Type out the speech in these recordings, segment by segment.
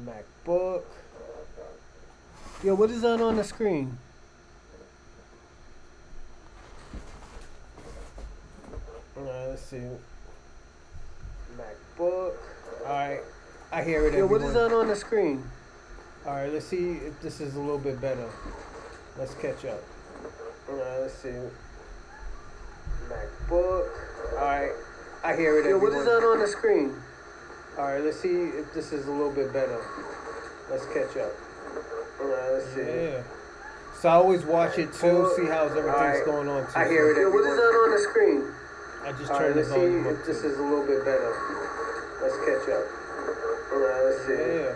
MacBook. Yo, what is that on the screen? Alright, let's see. MacBook. Alright, I hear it. Yo, what is that on the screen? Alright, let's see if this is a little bit better. Let's catch up. Alright, let's see. MacBook. Alright, I hear it. Yo, what is that on the screen? Alright, let's see if this is a little bit better. Let's catch up. Alright, let's see. Yeah. So I always watch it too, see how everything's going on too. I hear it. Yo, what is that on the screen? I just turned this on. Let's see if this is a little bit better. Let's catch up. Alright, let's see. Yeah.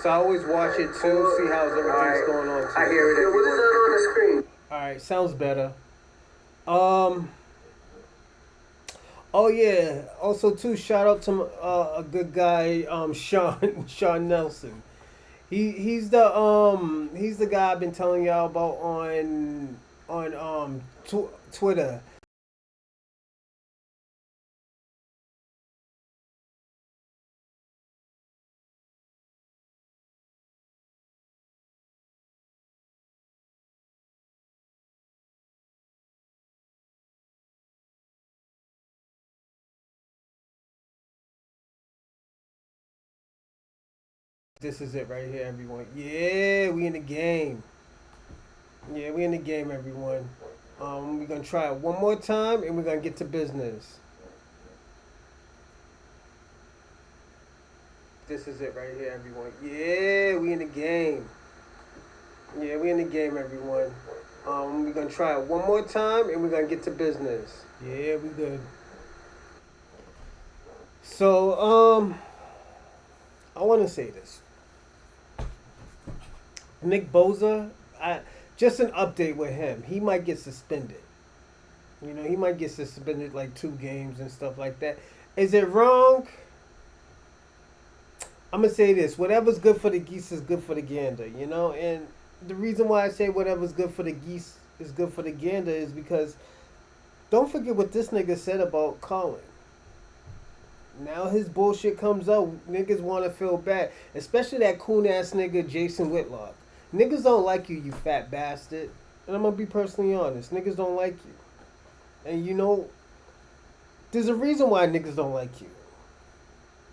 So I always watch it too, see how everything's going on too. I hear it. Yo, what is that on the screen? Alright, sounds better. Oh yeah. Also too, shout out to a good guy, Sean Nelson. He's the guy I've been telling y'all about on Twitter. This is it right here, everyone. Yeah, we in the game. Yeah, we in the game, everyone. We're gonna try it one more time, and we're gonna get to business. This is it right here, everyone. Yeah, we in the game. Yeah, we in the game, everyone. We're gonna try it one more time, and we're gonna get to business. Yeah, we good. So, I want to say this. Nick Boza, just an update with him. He might get suspended. You know, he might get suspended like 2 games and stuff like that. Is it wrong? I'm gonna say this: whatever's good for the geese is good for the gander. You know, and the reason why I say whatever's good for the geese is good for the gander is because don't forget what this nigga said about Colin. Now his bullshit comes out. Niggas want to feel bad, especially that coon ass nigga Jason Whitlock. Niggas don't like you, you fat bastard. And I'm gonna be personally honest. Niggas don't like you. And you know, there's a reason why niggas don't like you.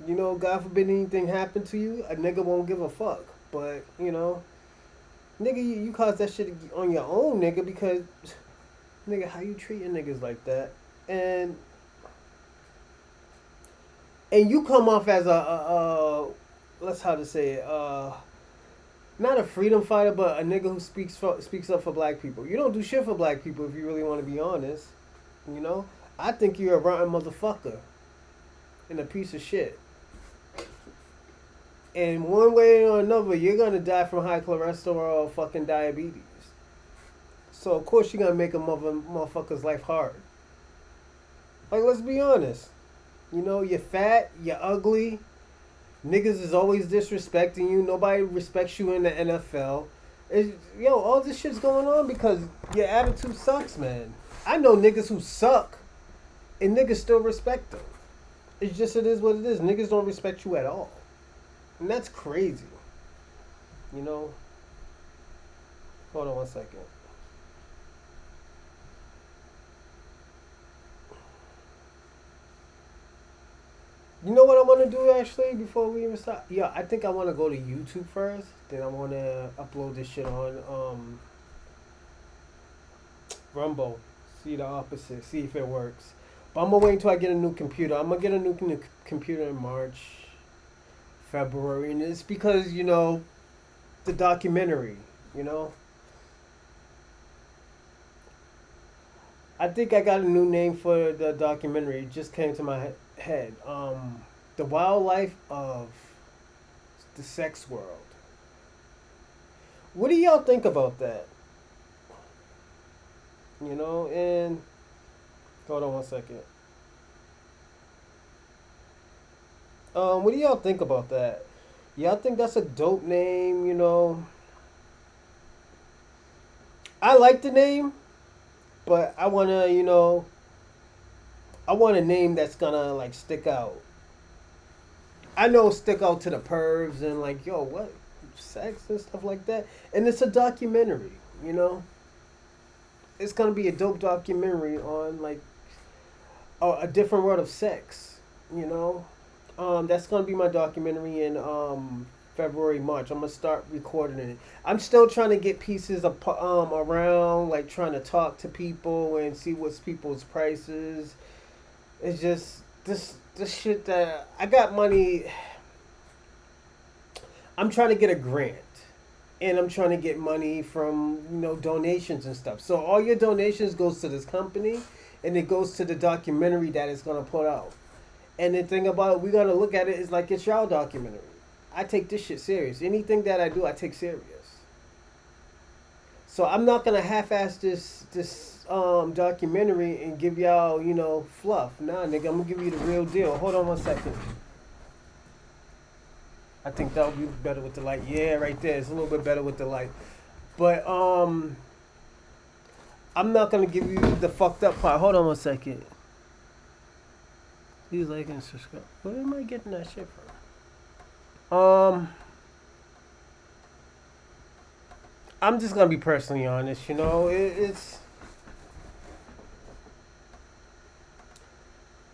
You know, God forbid anything happen to you, a nigga won't give a fuck. But, you know, nigga, you cause that shit on your own, nigga, because, nigga, how you treating niggas like that? And you come off as let's how to say it, not a freedom fighter, but a nigga who speaks up for black people. You don't do shit for black people if you really want to be honest. You know, I think you're a rotten motherfucker and a piece of shit. And one way or another, you're gonna die from high cholesterol or fucking diabetes. So of course you're gonna make a motherfucker's life hard. Like, let's be honest. You know, you're fat, you're ugly. Niggas is always disrespecting you. Nobody respects you in the NFL. All this shit's going on because your attitude sucks, man. I know niggas who suck, and niggas still respect them. It's just, it is what it is. Niggas don't respect you at all. And that's crazy. You know? Hold on one second. You know what I want to do actually before we even start? Yeah, I think I want to go to YouTube first. Then I want to upload this shit on Rumble. See the opposite. See if it works. But I'm going to wait until I get a new computer. I'm going to get a new computer in March, February. And it's because, you know, the documentary, you know. I think I got a new name for the documentary. It just came to my head. The wildlife of the sex world. What do y'all think about that? You know, and hold on one second. What do y'all think about that? Y'all think that's a dope name? You know, I like the name, but I wanna, you know, I want a name that's gonna like stick out. I know stick out to the pervs and like, yo, what, sex and stuff like that. And it's a documentary, you know. It's gonna be a dope documentary on like a different world of sex, you know. That's gonna be my documentary in February, March. I'm gonna start recording it. I'm still trying to get pieces of around, like trying to talk to people and see what's people's prices. It's just this shit that I got money. I'm trying to get a grant, and I'm trying to get money from donations and stuff. So all your donations goes to this company, and it goes to the documentary that it's gonna put out. And the thing about it, we gotta look at it is like it's y'all documentary. I take this shit serious. Anything that I do, I take serious. So I'm not gonna half-ass this documentary and give y'all fluff. Nah, nigga, I'm gonna give you the real deal. Hold on one second. I think that would be better with the light. Yeah, right there. It's a little bit better with the light. But I'm not gonna give you the fucked up part. Hold on one second. Please like and subscribe. Where am I getting that shit from? I'm just gonna be personally honest. It's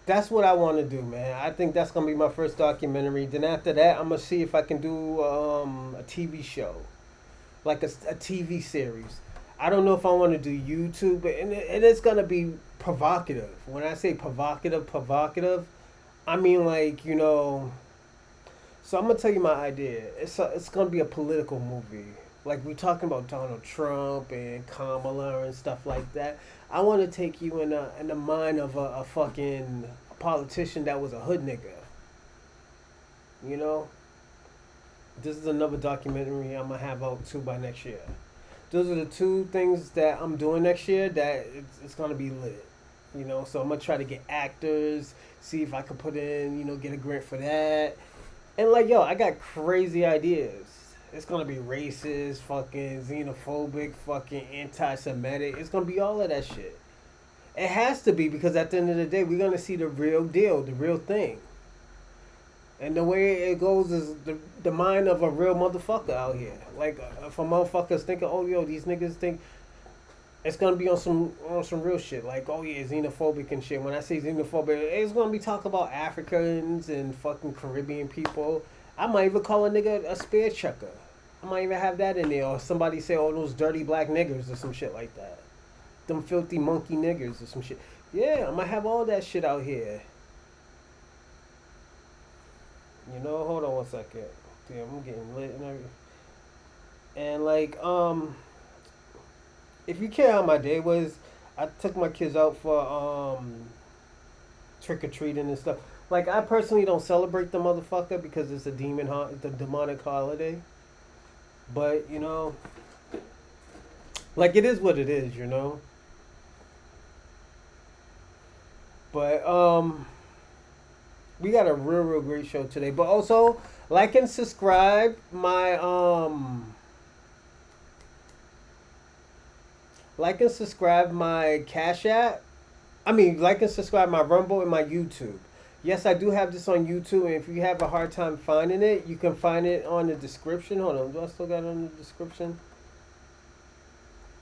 that's what I want to do, man. I think that's gonna be my first documentary. Then after that, I'm gonna see if I can do a TV show, like a TV series. I don't know if I want to do YouTube, but and it's gonna be provocative. When I say provocative, I mean like So I'm gonna tell you my idea. It's gonna be a political movie. Like we talking about Donald Trump and Kamala and stuff like that. I want to take you in the mind of a fucking politician that was a hood nigga. You know. This is another documentary I'm gonna have out too by next year. Those are the two things that I'm doing next year that it's gonna be lit. So I'm gonna try to get actors, see if I can put in, get a grant for that. And like, yo, I got crazy ideas. It's gonna be racist, fucking xenophobic, fucking anti-Semitic. It's gonna be all of that shit. It has to be because at the end of the day, we're gonna see the real deal, the real thing. And the way it goes is the mind of a real motherfucker out here. Like, if a motherfucker's thinking, oh, yo, these niggas think it's gonna be on some real shit. Like, oh yeah, xenophobic and shit. When I say xenophobic, it's gonna be talk about Africans and fucking Caribbean people. I might even call a nigga a spear checker. I might even have that in there. Or somebody say, oh, those dirty black niggers or some shit like that. Them filthy monkey niggers or some shit. Yeah, I might have all that shit out here. Hold on one second. Damn, I'm getting lit and everything. And like, if you care how my day was, I took my kids out for trick or treating and stuff. Like I personally don't celebrate the motherfucker because it's a the demonic holiday. But like it is what it is. But we got a real great show today. But also like and subscribe my like and subscribe my Cash App. I mean, like and subscribe my Rumble and my YouTube. Yes, I do have this on YouTube, and if you have a hard time finding it, you can find it on the description. Hold on, do I still got it on the description?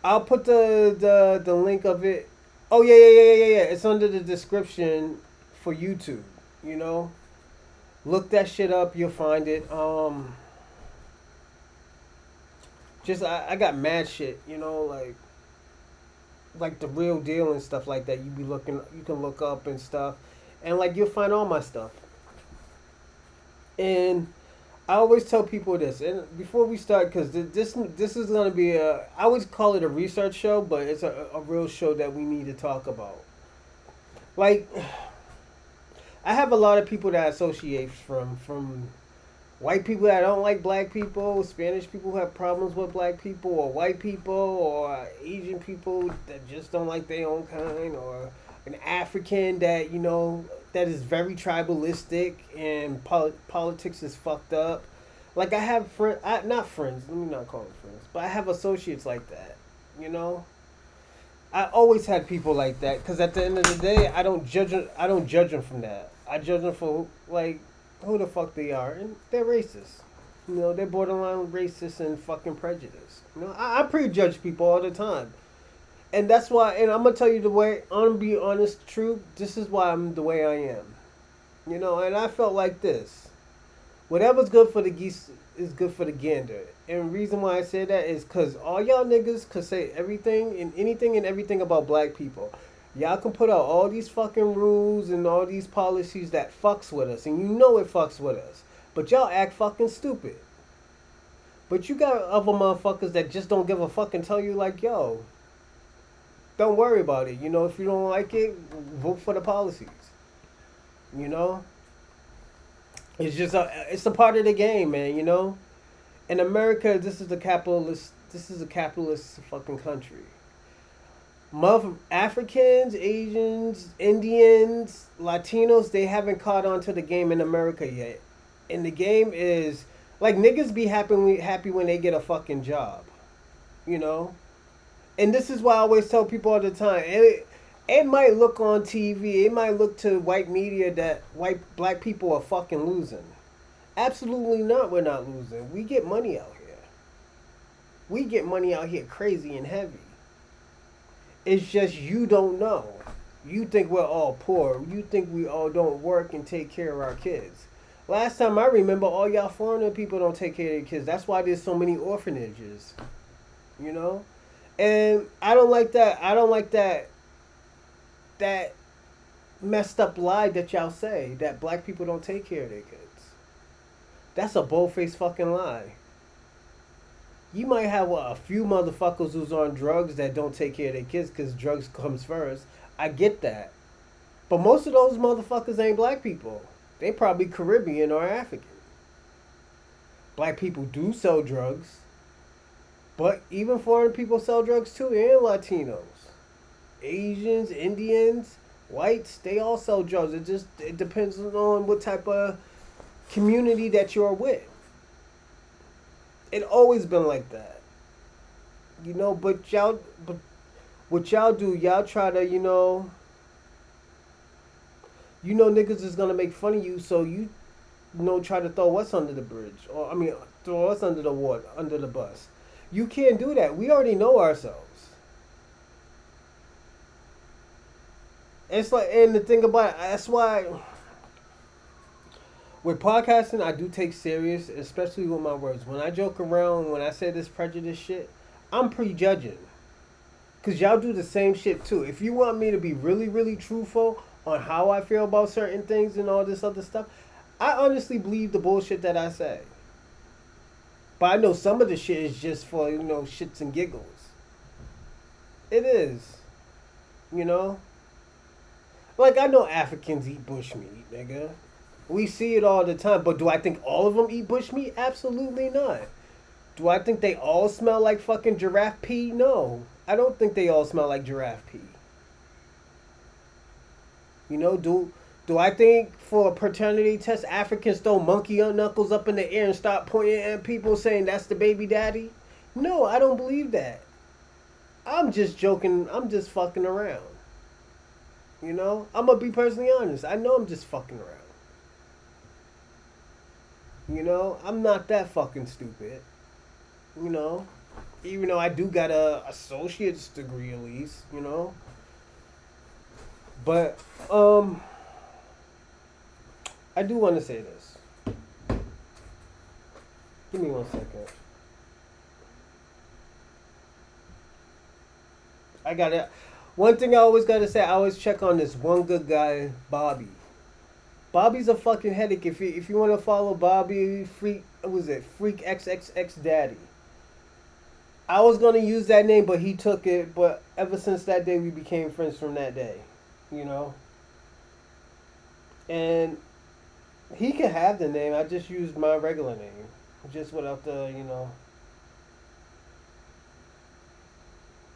I'll put the link of it. Oh yeah. It's under the description for YouTube. Look that shit up, you'll find it. Just I got mad shit. Like the real deal and stuff like that. You can look up and stuff, and like you'll find all my stuff. And I always tell people this, and before we start, because this is gonna be I always call it a research show, but it's a real show that we need to talk about. Like, I have a lot of people that I associate from white people that don't like black people, Spanish people who have problems with black people, or white people, or Asian people that just don't like their own kind, or an African that that is very tribalistic and politics is fucked up. Like I have not friends. Let me not call them friends, but I have associates like that. I always had people like that because at the end of the day, I don't judge them from that. I judge them for like who the fuck they are, and they're racist. You know, they're borderline racist and fucking prejudiced. You know, I prejudge people all the time. And that's why, and I'm gonna tell you the way, I'm gonna be honest, true, this is why I'm the way I am. You know, and I felt like this. Whatever's good for the geese is good for the gander. And the reason why I say that is because all y'all niggas could say everything and anything and everything about black people. Y'all can put out all these fucking rules and all these policies that fucks with us, and you know it fucks with us. But y'all act fucking stupid. But you got other motherfuckers that just don't give a fuck and tell you like, yo, don't worry about it. You know, if you don't like it, vote for the policies. You know, it's a part of the game, man. You know, in America, this is a capitalist fucking country. Mother Africans, Asians, Indians, Latinos, they haven't caught on to the game in America yet. And the game is like niggas be happy when they get a fucking job. You know? And this is why I always tell people all the time. It might look on TV, it might look to white media that white black people are fucking losing. Absolutely not, we're not losing. We get money out here. We get money out here crazy and heavy. It's just you don't know. You think we're all poor. You think we all don't work and take care of our kids. Last time I remember, all y'all foreigner people don't take care of their kids. That's why there's so many orphanages. You know? And I don't like that. I don't like that messed up lie that y'all say that black people don't take care of their kids. That's a bold-faced fucking lie. You might have a few motherfuckers who's on drugs that don't take care of their kids because drugs comes first. I get that. But most of those motherfuckers ain't black people. They probably Caribbean or African. Black people do sell drugs. But even foreign people sell drugs too, and Latinos. Asians, Indians, whites, they all sell drugs. It depends on what type of community that you're with. It always been like that. You know, but what y'all do, y'all try to, niggas is gonna make fun of you, so try to throw us under the bridge, or I mean, throw us under the water, under the bus. You can't do that. We already know ourselves. It's like, and the thing about it, that's why with podcasting, I do take serious, especially with my words. When I joke around, when I say this prejudice shit, I'm prejudging. Because y'all do the same shit too. If you want me to be really, really truthful on how I feel about certain things and all this other stuff, I honestly believe the bullshit that I say. But I know some of the shit is just for, shits and giggles. It is. You know? Like, I know Africans eat bushmeat, nigga. We see it all the time. But do I think all of them eat bushmeat? Absolutely not. Do I think they all smell like fucking giraffe pee? No. I don't think they all smell like giraffe pee. Do I think for a paternity test, Africans throw monkey knuckles up in the air and start pointing at people saying that's the baby daddy? No, I don't believe that. I'm just joking. I'm just fucking around. I'm going to be personally honest. I know I'm just fucking around. I'm not that fucking stupid. Even though I do got a associate's degree at least, But, I do want to say this. Give me 1 second. I got it. One thing I always got to say, I always check on this one good guy, Bobby. Bobby's a fucking headache. If you want to follow Bobby, Freak XXX Daddy. I was gonna use that name, but he took it. But ever since that day, we became friends from that day, And he can have the name. I just used my regular name, just without the.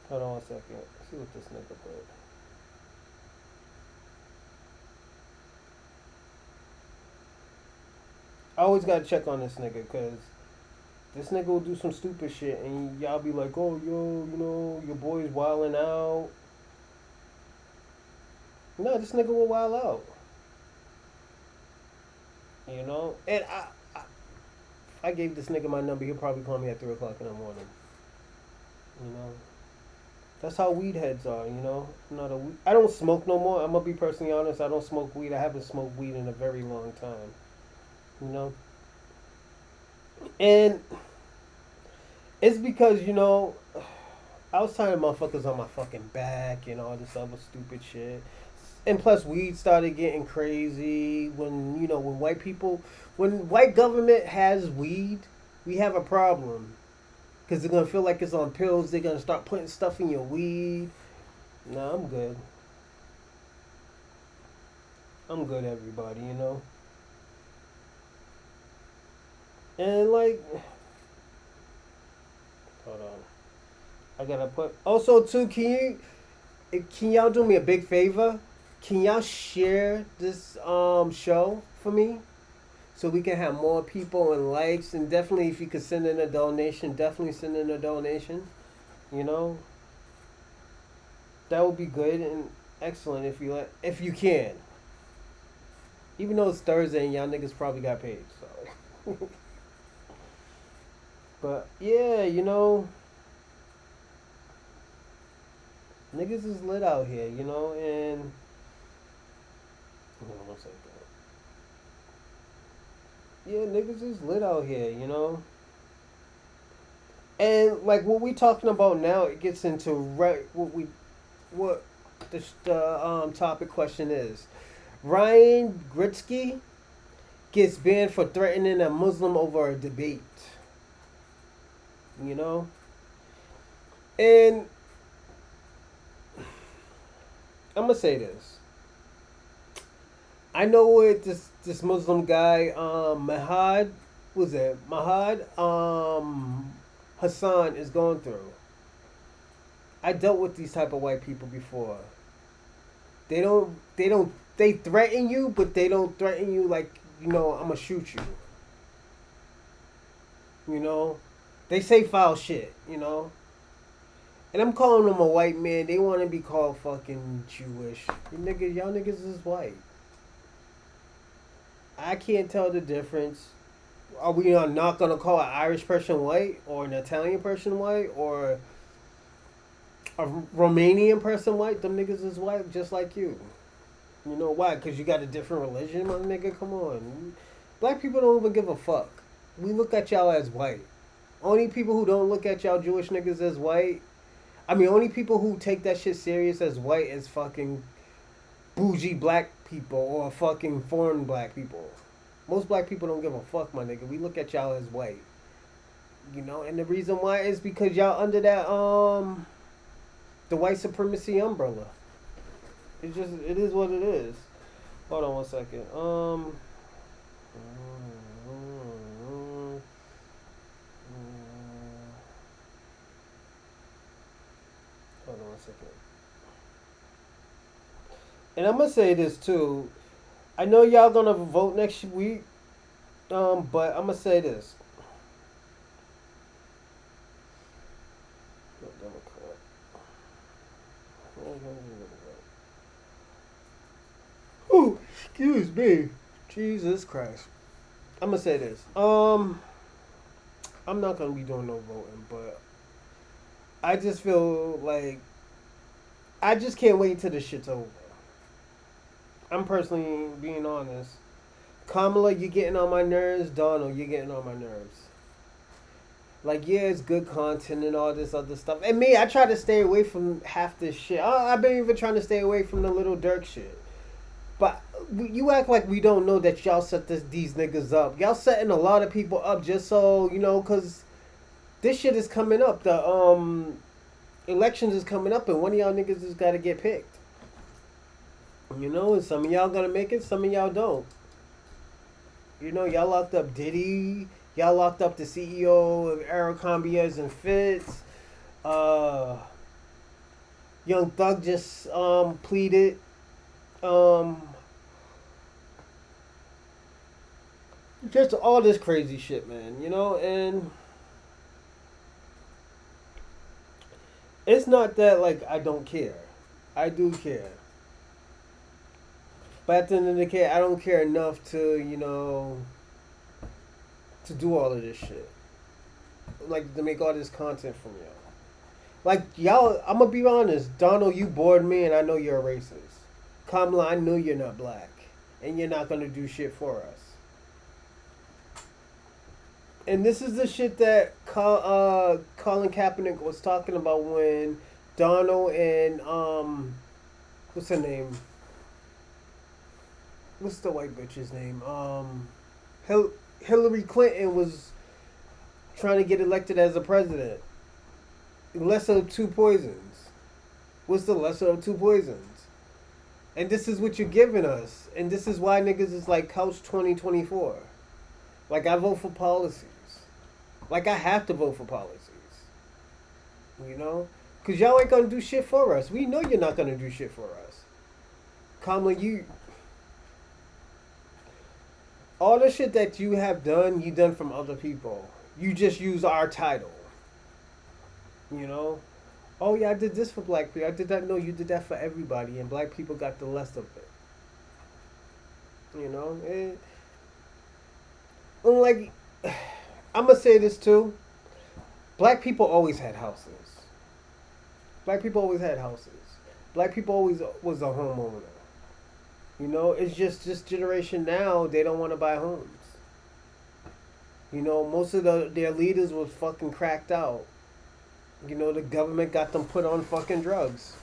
Hold on 1 second. Let's see what this nigga put. I always gotta check on this nigga, cause this nigga will do some stupid shit, and y'all be like, "Oh, yo, your boy's wilding out." No, this nigga will wild out. You know, and I gave this nigga my number. He'll probably call me at 3 o'clock in the morning. You know, that's how weed heads are. You know, I'm not a I don't smoke no more. I'm gonna be personally honest. I don't smoke weed. I haven't smoked weed in a very long time. You know, and it's because I was tired of motherfuckers on my fucking back and all this other stupid shit. And plus, weed started getting crazy when when white government has weed, we have a problem because they're gonna feel like it's on pills. They're gonna start putting stuff in your weed. Nah, I'm good. I'm good, everybody. And like, hold on. I gotta put. Also, too, can y'all do me a big favor? Can y'all share this show for me so we can have more people and likes? And definitely, if you could send in a donation, definitely send in a donation. You know, that would be good and excellent if you can. Even though it's Thursday and y'all niggas probably got paid, so. But yeah, niggas is lit out here, and hold on one second. Yeah, niggas is lit out here. And like what we talking about now, it gets into what the topic question is. Ryan Girdusky gets banned for threatening a Muslim over a debate. You know, and I'm gonna say this. I know what this Muslim guy, Mahad Hassan is going through. I dealt with these type of white people before. They threaten you, but they don't threaten you like, I'm gonna shoot you. You know? They say foul shit. And I'm calling them a white man. They want to be called fucking Jewish. Y'all niggas is white. I can't tell the difference. Are we not gonna call an Irish person white or an Italian person white or a Romanian person white? Them niggas is white just like you. You know why? Because you got a different religion, my nigga? Come on. Black people don't even give a fuck. We look at y'all as white. Only people who don't look at y'all Jewish niggas as white. I mean, only people who take that shit serious as white is fucking bougie black people or fucking foreign black people. Most black people don't give a fuck, my nigga. We look at y'all as white. And the reason why is because y'all under that the white supremacy umbrella. It is what it is. Hold on one second. Hold on one second. And I'm gonna say this too. I know y'all gonna vote next week, but I'm gonna say this. Ooh, excuse me. Jesus Christ. I'm gonna say this. I'm not gonna be doing no voting, but I just feel like I just can't wait till this shit's over. I'm personally being honest. Kamala, you're getting on my nerves. Donald, you're getting on my nerves. Like, yeah, it's good content and all this other stuff. And me, I try to stay away from half this shit. I've been even trying to stay away from the little Dirk shit. But you act like we don't know that y'all set these niggas up. Y'all setting a lot of people up just so, because this shit is coming up. The elections is coming up, and one of y'all niggas has got to get picked. And some of y'all gonna make it, some of y'all don't. Y'all locked up Diddy. Y'all locked up the CEO of Abercrombie and Fitz. Young Thug just pleaded. Just all this crazy shit, man. And it's not that like I don't care. I do care. But at the end of the day, I don't care enough to, to do all of this shit. Like, to make all this content from y'all. Like, y'all, I'm gonna be honest. Donald, you bored me, and I know you're a racist. Kamala, I know you're not black. And you're not gonna do shit for us. And this is the shit that Colin Kaepernick was talking about when Donald and, what's her name? What's the white bitch's name? Hillary Clinton was trying to get elected as a president. Lesser of two poisons. What's the lesser of two poisons? And this is what you're giving us. And this is why niggas is like Couch 2024. Like, I vote for policies. Like, I have to vote for policies. You know? Because y'all ain't going to do shit for us. We know you're not going to do shit for us. Kamala, all the shit that you have done, you done from other people. You just use our title. You know? Oh, yeah, I did this for black people. I did that. No, you did that for everybody. And black people got the less of it. You know? Like, I'm going to say this too. Black people always had houses. Black people always had houses. Black people always was a homeowner. You know, it's just this generation now, they don't want to buy homes. You know, most of their leaders was fucking cracked out. You know, the government got them put on fucking drugs.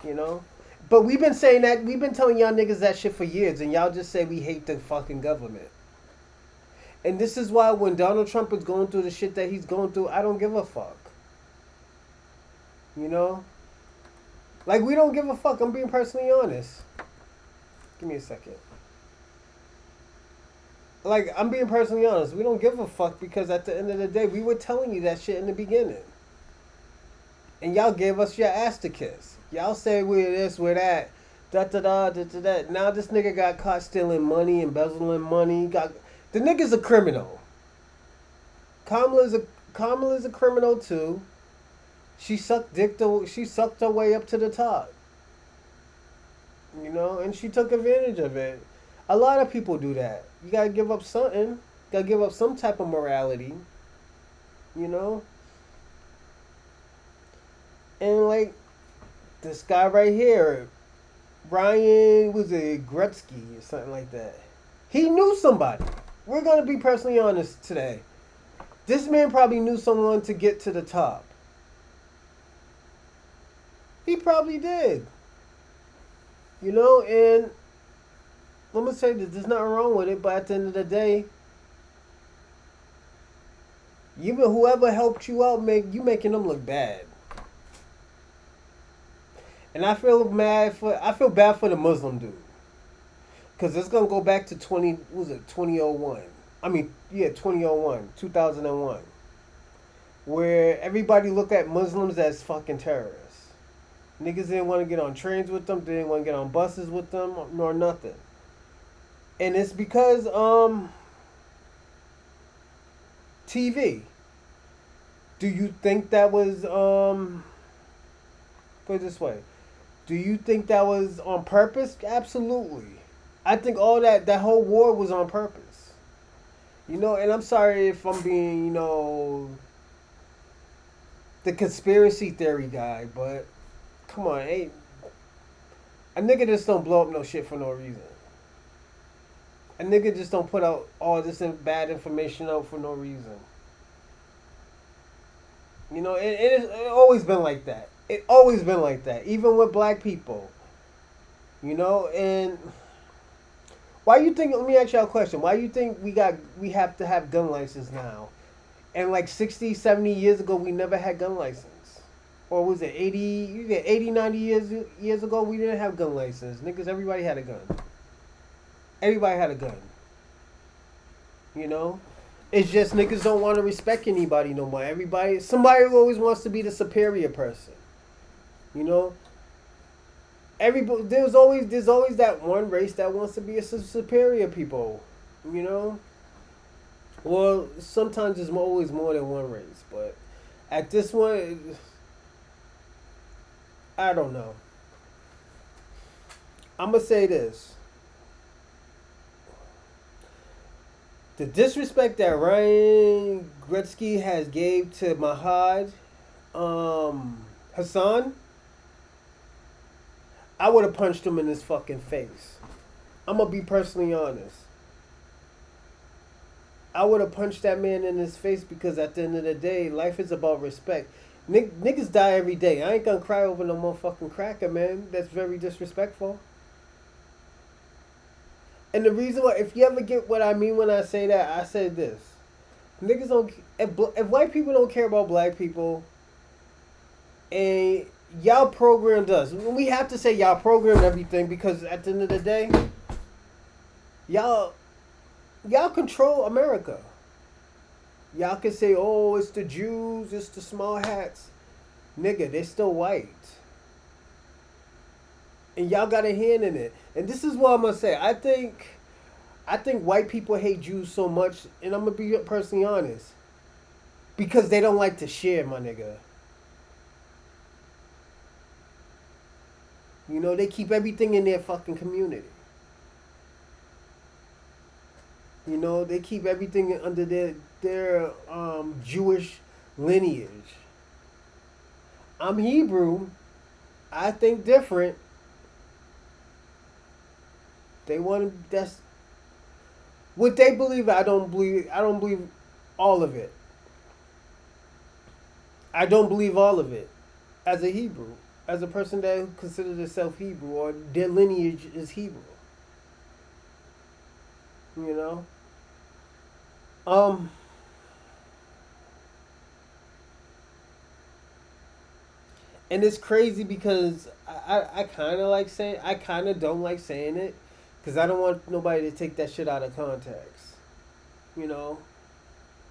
You know? But we've been saying that, we've been telling y'all niggas that shit for years, and y'all just say we hate the fucking government. And this is why when Donald Trump is going through the shit that he's going through, I don't give a fuck. You know? Like, we don't give a fuck. I'm being personally honest. Give me a second. Like, I'm being personally honest. We don't give a fuck because at the end of the day, we were telling you that shit in the beginning. And y'all gave us your ass to kiss. Y'all say we're this, we're that. Da-da-da. Now this nigga got caught stealing money, embezzling money. The nigga's a criminal. Kamala's a criminal too. She sucked her way up to the top. You know, and she took advantage of it. A lot of people do that. You gotta give up something. You gotta give up some type of morality. You know? And like this guy right here, Ryan, was it Girdusky or something like that? He knew somebody. We're gonna be personally honest today. This man probably knew someone to get to the top. He probably did. You know, and I'm gonna say that there's nothing wrong with it, but at the end of the day, whoever helped you out, making them look bad. And I feel bad for the Muslim dude. Because it's going to go back to 2001. 2001. Where everybody look at Muslims as fucking terrorists. Niggas didn't want to get on trains with them, didn't want to get on buses with them, nor nothing. And it's because, TV. Do you think that was, put it this way. Do you think that was on purpose? Absolutely. I think all that whole war was on purpose. You know, and I'm sorry if I'm being, the conspiracy theory guy, but come on, a nigga just don't blow up no shit for no reason. A nigga just don't put out all this bad information out for no reason. You know, it's always been like that. It always been like that, even with black people. You know, and why you think? Let me ask y'all a question. Why you think we have to have gun license now? And like 60, 70 years ago, we never had gun license. Or was it 80, 90 years ago, we didn't have gun license. Niggas, everybody had a gun. Everybody had a gun. You know? It's just niggas don't want to respect anybody no more. Somebody always wants to be the superior person. You know? There's always that one race that wants to be a superior people. You know? Well, sometimes there's always more than one race. But at this one, I don't know. I'm going to say this. The disrespect that Ryan Girdusky has gave to Mahad Hassan, I would have punched him in his fucking face. I'm gonna be personally honest. I would have punched that man in his face because at the end of the day, life is about respect. Niggas die every day. I ain't gonna cry over no motherfucking cracker, man. That's very disrespectful. And the reason why, if you ever get what I mean when I say that, I said this. Niggas don't. If white people don't care about black people, and y'all programmed us, we have to say y'all programmed everything because at the end of the day, y'all control America. Y'all can say, oh, it's the Jews, it's the small hats. Nigga, they still white. And y'all got a hand in it. And this is what I'm gonna say. I think white people hate Jews so much, and I'm gonna be personally honest. Because they don't like to share, my nigga. You know, they keep everything in their fucking community. You know, they keep everything under their Jewish lineage. I'm Hebrew. I think different. They want to. That's what they believe. I don't believe. I don't believe all of it. I don't believe all of it. As a Hebrew, as a person that considers themselves Hebrew or their lineage is Hebrew. You know. And it's crazy because I kind of like saying, I kind of don't like saying it because I don't want nobody to take that shit out of context, you know.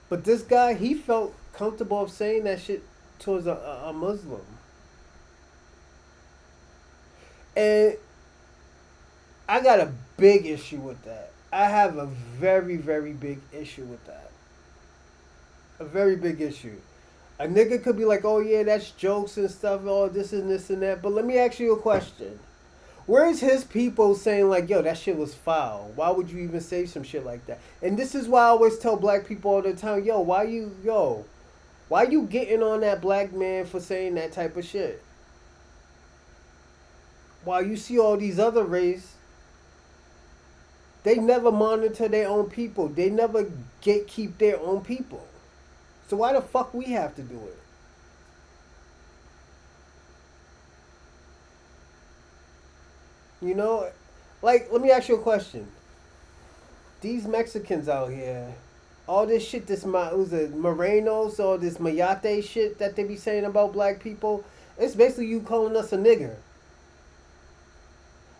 But this guy, he felt comfortable of saying that shit towards a Muslim, and I got a big issue with that. I have a very very big issue with that. A very big issue. A nigga could be like, oh yeah, that's jokes and stuff, all this and this and that. But let me ask you a question. Where's his people saying like, yo, that shit was foul? Why would you even say some shit like that? And this is why I always tell black people all the time, why you getting on that black man for saying that type of shit? While you see all these other races, they never monitor their own people. They never gatekeep their own people. So why the fuck we have to do it? You know, like, let me ask you a question. These Mexicans out here, all this shit, was it Morenos, all this Mayate shit that they be saying about black people, it's basically you calling us a nigger.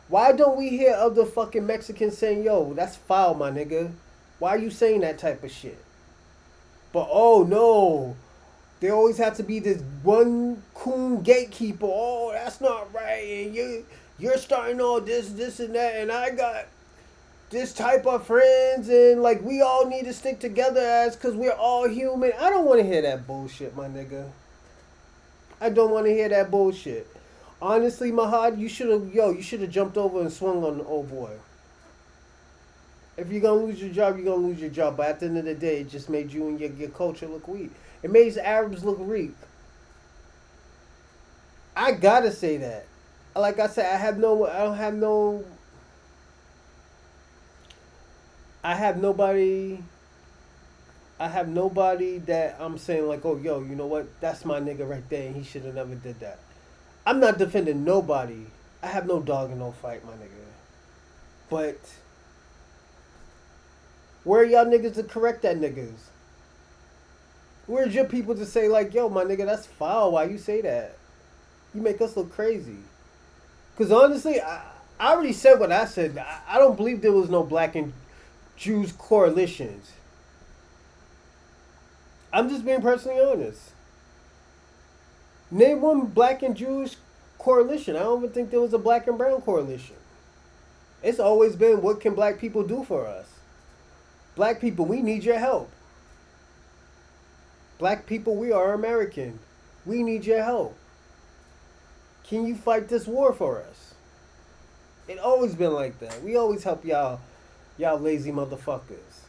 Why don't we hear other fucking Mexicans saying, yo, that's foul, my nigga? Why are you saying that type of shit? But oh no, there always have to be this one coon gatekeeper. Oh, that's not right, and you're starting all this and that, and I got this type of friends, and like we all need to stick together as because we're all human. I don't want to hear that bullshit, my nigga. I don't want to hear that bullshit. Honestly, Mahad, you should have jumped over and swung on the old boy. If you're gonna lose your job, you're gonna lose your job. But at the end of the day, it just made you and your culture look weak. It made the Arabs look weak. I gotta say that. Like I said, I have nobody. I have nobody that I'm saying like, oh, yo, you know what? That's my nigga right there, and he should have never did that. I'm not defending nobody. I have no dog in no fight, my nigga. But where are y'all niggas to correct that niggas? Where's your people to say like, yo, my nigga, that's foul. Why you say that? You make us look crazy. Because honestly, I already said what I said. I don't believe there was no black and Jews coalitions. I'm just being personally honest. Name one black and Jewish coalition. I don't even think there was a black and brown coalition. It's always been, what can black people do for us? Black people, we need your help. Black people, we are American. We need your help. Can you fight this war for us? It always been like that. We always help y'all lazy motherfuckers.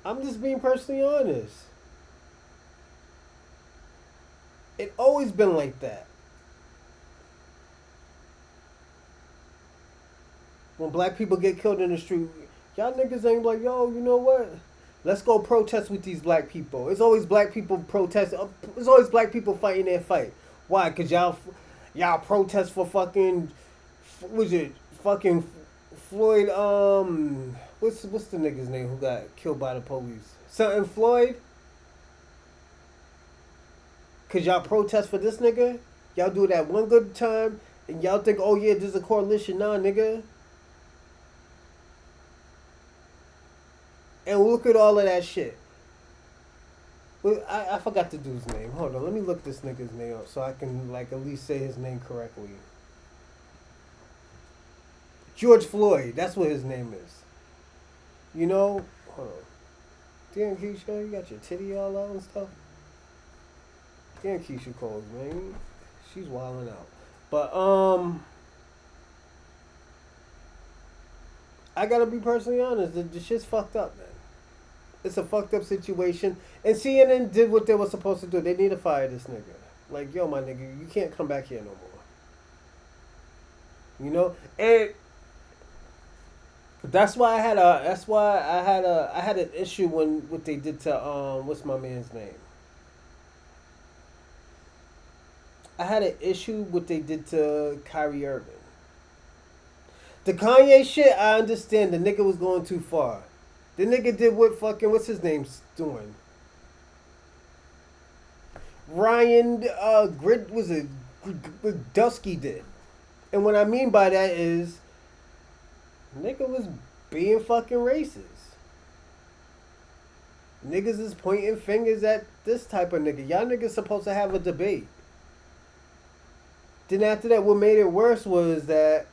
I'm just being personally honest. It always been like that. When black people get killed in the street, y'all niggas ain't like, yo, you know what? Let's go protest with these black people. It's always black people protest. It's always black people fighting their fight. Why? Cause y'all protest for fucking, what was it fucking Floyd? What's the nigga's name who got killed by the police? Something Floyd. Cause y'all protest for this nigga. Y'all do that one good time, and y'all think, oh yeah, this is a coalition. Nah, nigga. And look at all of that shit. I forgot the dude's name. Hold on, let me look this nigga's name up so I can like at least say his name correctly. George Floyd, that's what his name is. You know, hold on. Damn Keisha, you got your titty all out and stuff. Damn Keisha Coles, man. She's wilding out. But I gotta be personally honest, the shit's fucked up, man. It's a fucked up situation. And CNN did what they were supposed to do. They need to fire this nigga. Like, yo, my nigga, you can't come back here no more. You know? And that's why I had an issue when what they did to what's my man's name? I had an issue with what they did to Kyrie Irving. The Kanye shit, I understand. The nigga was going too far. The nigga did what fucking, what's his name doing? Ryan Girdusky did. And what I mean by that is, nigga was being fucking racist. Niggas is pointing fingers at this type of nigga. Y'all niggas supposed to have a debate. Then after that, what made it worse was that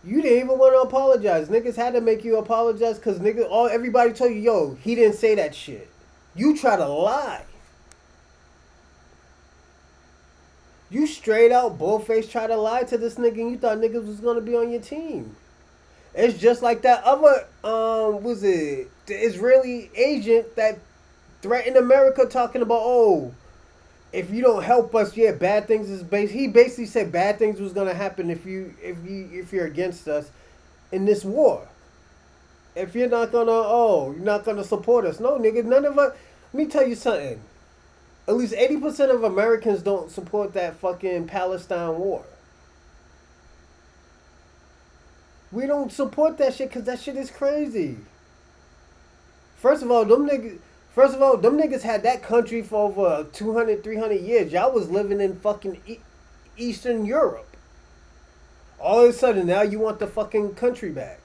you didn't even want to apologize. Niggas had to make you apologize because everybody told you, yo, he didn't say that shit. You try to lie. You straight out bullface try to lie to this nigga and you thought niggas was going to be on your team. It's just like that other, the Israeli agent that threatened America talking about, oh, if you don't help us, yeah, bad things is he basically said bad things was gonna happen if you're against us in this war. If you're not gonna support us. No, nigga, none of us. Let me tell you something. At least 80% of Americans don't support that fucking Palestine war. We don't support that shit because that shit is crazy. First of all, them niggas had that country for over 200, 300 years. Y'all was living in fucking Eastern Europe. All of a sudden, now you want the fucking country back.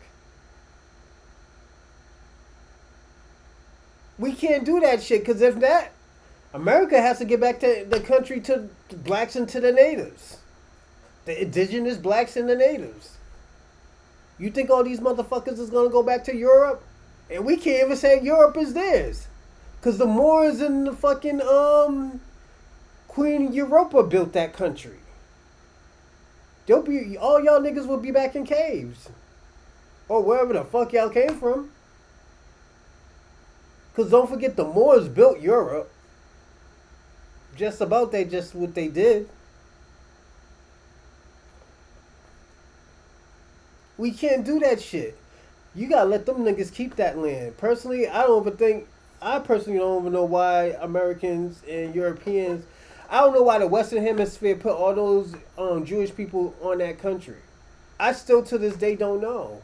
We can't do that shit, because if that, America has to get back to the country to the blacks and to the natives. The indigenous blacks and the natives. You think all these motherfuckers is going to go back to Europe? And we can't even say Europe is theirs. Because the Moors and the fucking Queen Europa built that country. All y'all niggas will be back in caves. Or wherever the fuck y'all came from. Because don't forget the Moors built Europe. Just about what they did. We can't do that shit. You gotta let them niggas keep that land. Personally, I personally don't even know why Americans and Europeans, I don't know why the Western Hemisphere put all those Jewish people on that country. I still to this day don't know.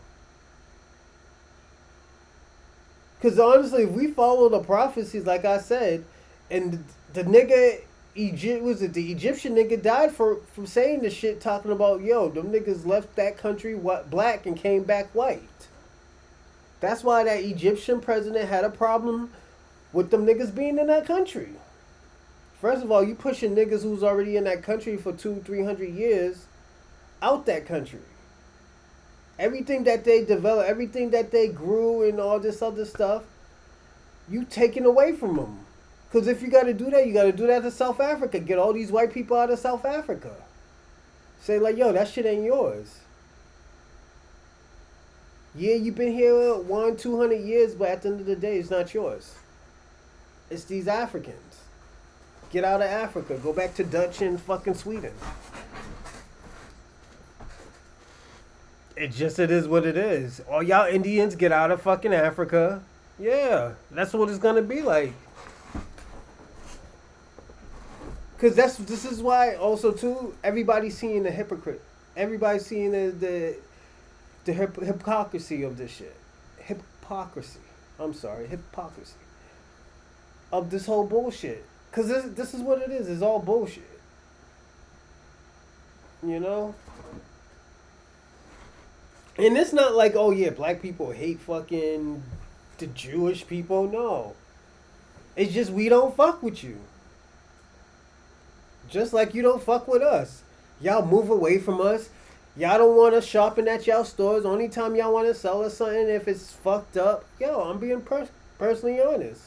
Because honestly, if we follow the prophecies, like I said, and the nigga, the Egyptian nigga died from saying the shit, talking about, yo, them niggas left that country black and came back white. That's why that Egyptian president had a problem with them niggas being in that country. First of all, you pushing niggas who's already in that country for 200-300 years out that country. Everything that they developed, everything that they grew and all this other stuff, you taking away from them. Because if you got to do that, you got to do that to South Africa. Get all these white people out of South Africa. Say like, yo, that shit ain't yours. Yeah, you've been here 200 years, but at the end of the day, it's not yours. It's these Africans. Get out of Africa. Go back to Dutch and fucking Sweden. It is what it is. All y'all Indians, get out of fucking Africa. Yeah, that's what it's gonna be like. Cause this is why also too everybody's seeing the hypocrite. Everybody's seeing the hypocrisy of this shit. Hypocrisy. I'm sorry, hypocrisy of this whole bullshit. Cause this is what it is. It's all bullshit. You know. And it's not like, oh yeah, black people hate fucking the Jewish people. No. It's just we don't fuck with you. Just like you don't fuck with us. Y'all move away from us. Y'all don't want us shopping at y'all stores. Only time y'all want to sell us something if it's fucked up. Yo, I'm being personally honest.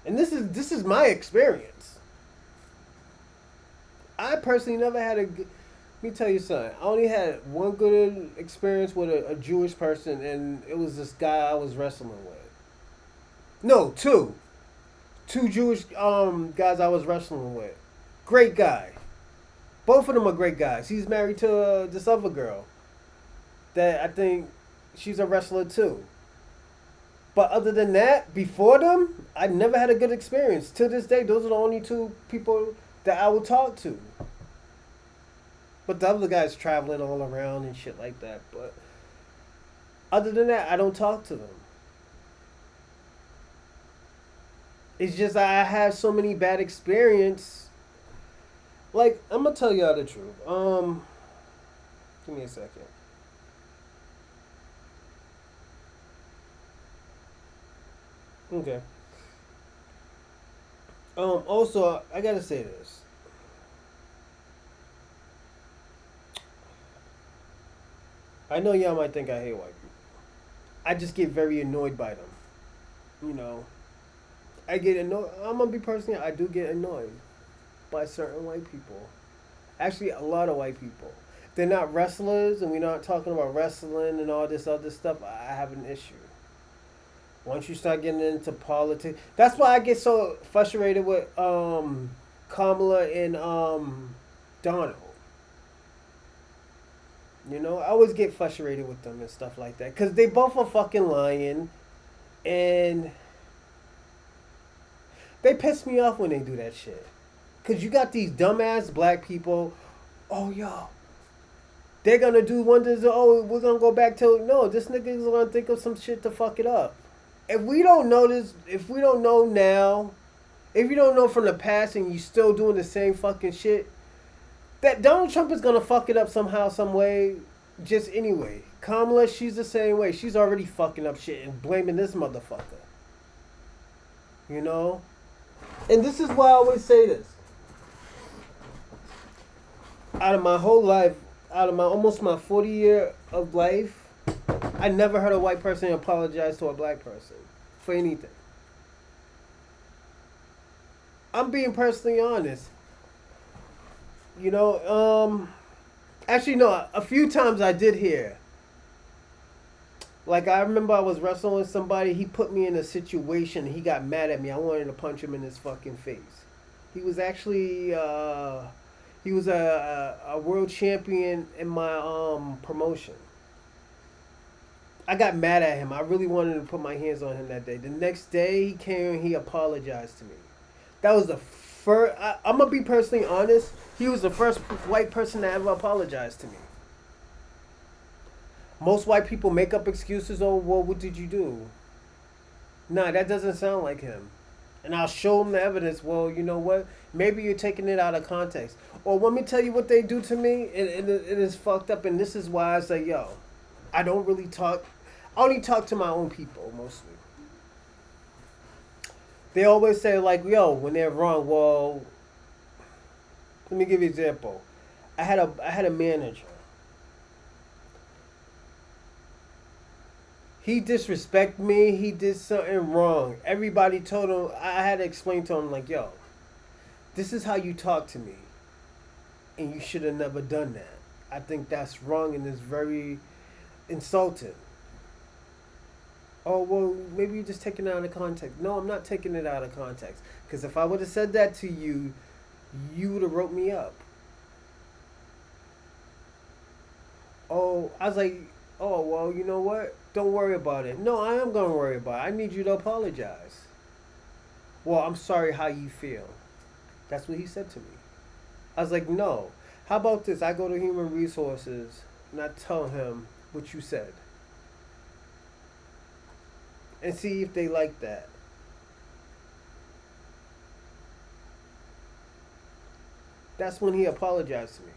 And this is my experience. I personally never had a good... Let me tell you something. I only had one good experience with a Jewish person, and it was this guy I was wrestling with. No, two. Two Jewish guys I was wrestling with. Great guy. Both of them are great guys. He's married to this other girl that I think she's a wrestler too. But other than that, before them, I never had a good experience. To this day, those are the only two people that I would talk to. But the other guy's traveling all around and shit like that. But other than that, I don't talk to them. It's just I have so many bad experiences. Like, I'm gonna tell y'all the truth. Give me a second. Okay. Also, I gotta say this. I know y'all might think I hate white people. I just get very annoyed by them. You know, I get annoyed. I'm gonna be personally. I do get annoyed by certain white people. Actually, a lot of white people. They're not wrestlers, and we're not talking about wrestling and all this other stuff. I have an issue. Once you start getting into politics, that's why I get so frustrated with Kamala and Donald. You know, I always get frustrated with them and stuff like that because they both are fucking lying, and they piss me off when they do that shit. Cause you got these dumbass black people. Oh yo, they're gonna do wonders. Oh, we're gonna go back to no. This nigga's gonna think of some shit to fuck it up. If we don't know this, if we don't know now, if you don't know from the past and you still doing the same fucking shit, that Donald Trump is gonna fuck it up somehow, some way. Just anyway, Kamala, she's the same way. She's already fucking up shit and blaming this motherfucker. You know, and this is why I always say this. Out of my whole life, out of my almost my 40 year of life, I never heard a white person apologize to a black person for anything. I'm being personally honest. You know, actually no, a few times I did hear. Like I remember I was wrestling with somebody, he put me in a situation, he got mad at me. I wanted to punch him in his fucking face. He was actually he was a world champion in my promotion. I got mad at him. I really wanted to put my hands on him that day. The next day he came and he apologized to me. That was the first. I'm gonna be personally honest. He was the first white person to ever apologize to me. Most white people make up excuses. Oh, well, what did you do? Nah, that doesn't sound like him. And I'll show him the evidence. Well, you know what? Maybe you're taking it out of context. Or let me tell you what they do to me. It is fucked up. And this is why I say, yo, I don't really talk. I only talk to my own people mostly. They always say like, yo, when they're wrong. Well, let me give you an example. I had a manager. He disrespected me. He did something wrong. Everybody told him. I had to explain to him like, yo, this is how you talk to me, and you should have never done that. I think that's wrong and it's very insulting. Oh, well, maybe you're just taking it out of context. No, I'm not taking it out of context. Because if I would have said that to you, you would have wrote me up. Oh, I was like, oh, well, you know what? Don't worry about it. No, I am going to worry about it. I need you to apologize. Well, I'm sorry how you feel. That's what he said to me. I was like, no. How about this? I go to human resources and I tell him what you said and see if they like that. That's when he apologized to me.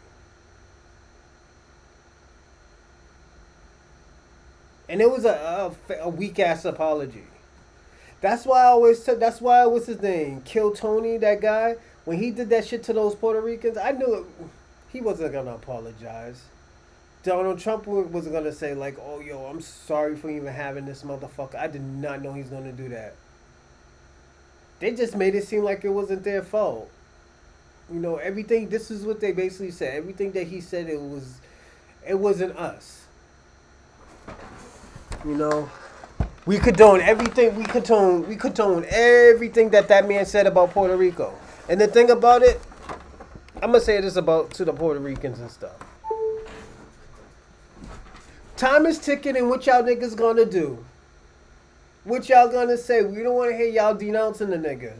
And it was a weak ass apology. That's why I always said. That's why what's his name? Kill Tony, that guy. When he did that shit to those Puerto Ricans, I knew he wasn't gonna apologize. Donald Trump wasn't gonna say like, "Oh, yo, I'm sorry for even having this motherfucker." I did not know he's gonna do that. They just made it seem like it wasn't their fault. You know, everything. This is what they basically said. Everything that he said, it wasn't us. You know, we condone everything. We condone everything that man said about Puerto Rico. And the thing about it, I'm gonna say this about to the Puerto Ricans and stuff. Time is ticking, and what y'all niggas gonna do? What y'all gonna say? We don't want to hear y'all denouncing the nigga.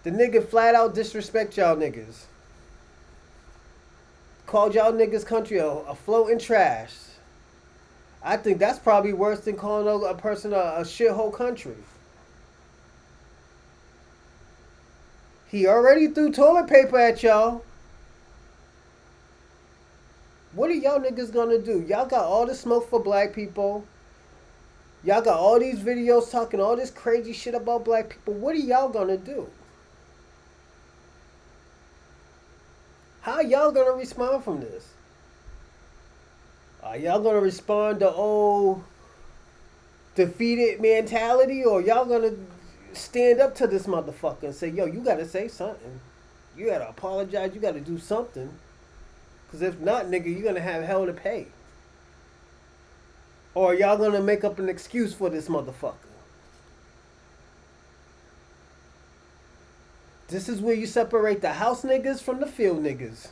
The nigga flat out disrespect y'all niggas. Called y'all niggas country a floating trash. I think that's probably worse than calling a person a shithole country. He already threw toilet paper at y'all. What are y'all niggas gonna do? Y'all got all the smoke for black people. Y'all got all these videos talking all this crazy shit about black people. What are y'all gonna do? How y'all gonna respond from this? Are y'all gonna respond to defeated mentality, or y'all gonna stand up to this motherfucker and say, yo, you gotta say something. You gotta apologize. You gotta do something. Because if not, nigga, you're gonna have hell to pay. Or y'all gonna make up an excuse for this motherfucker. This is where you separate the house niggas from the field niggas.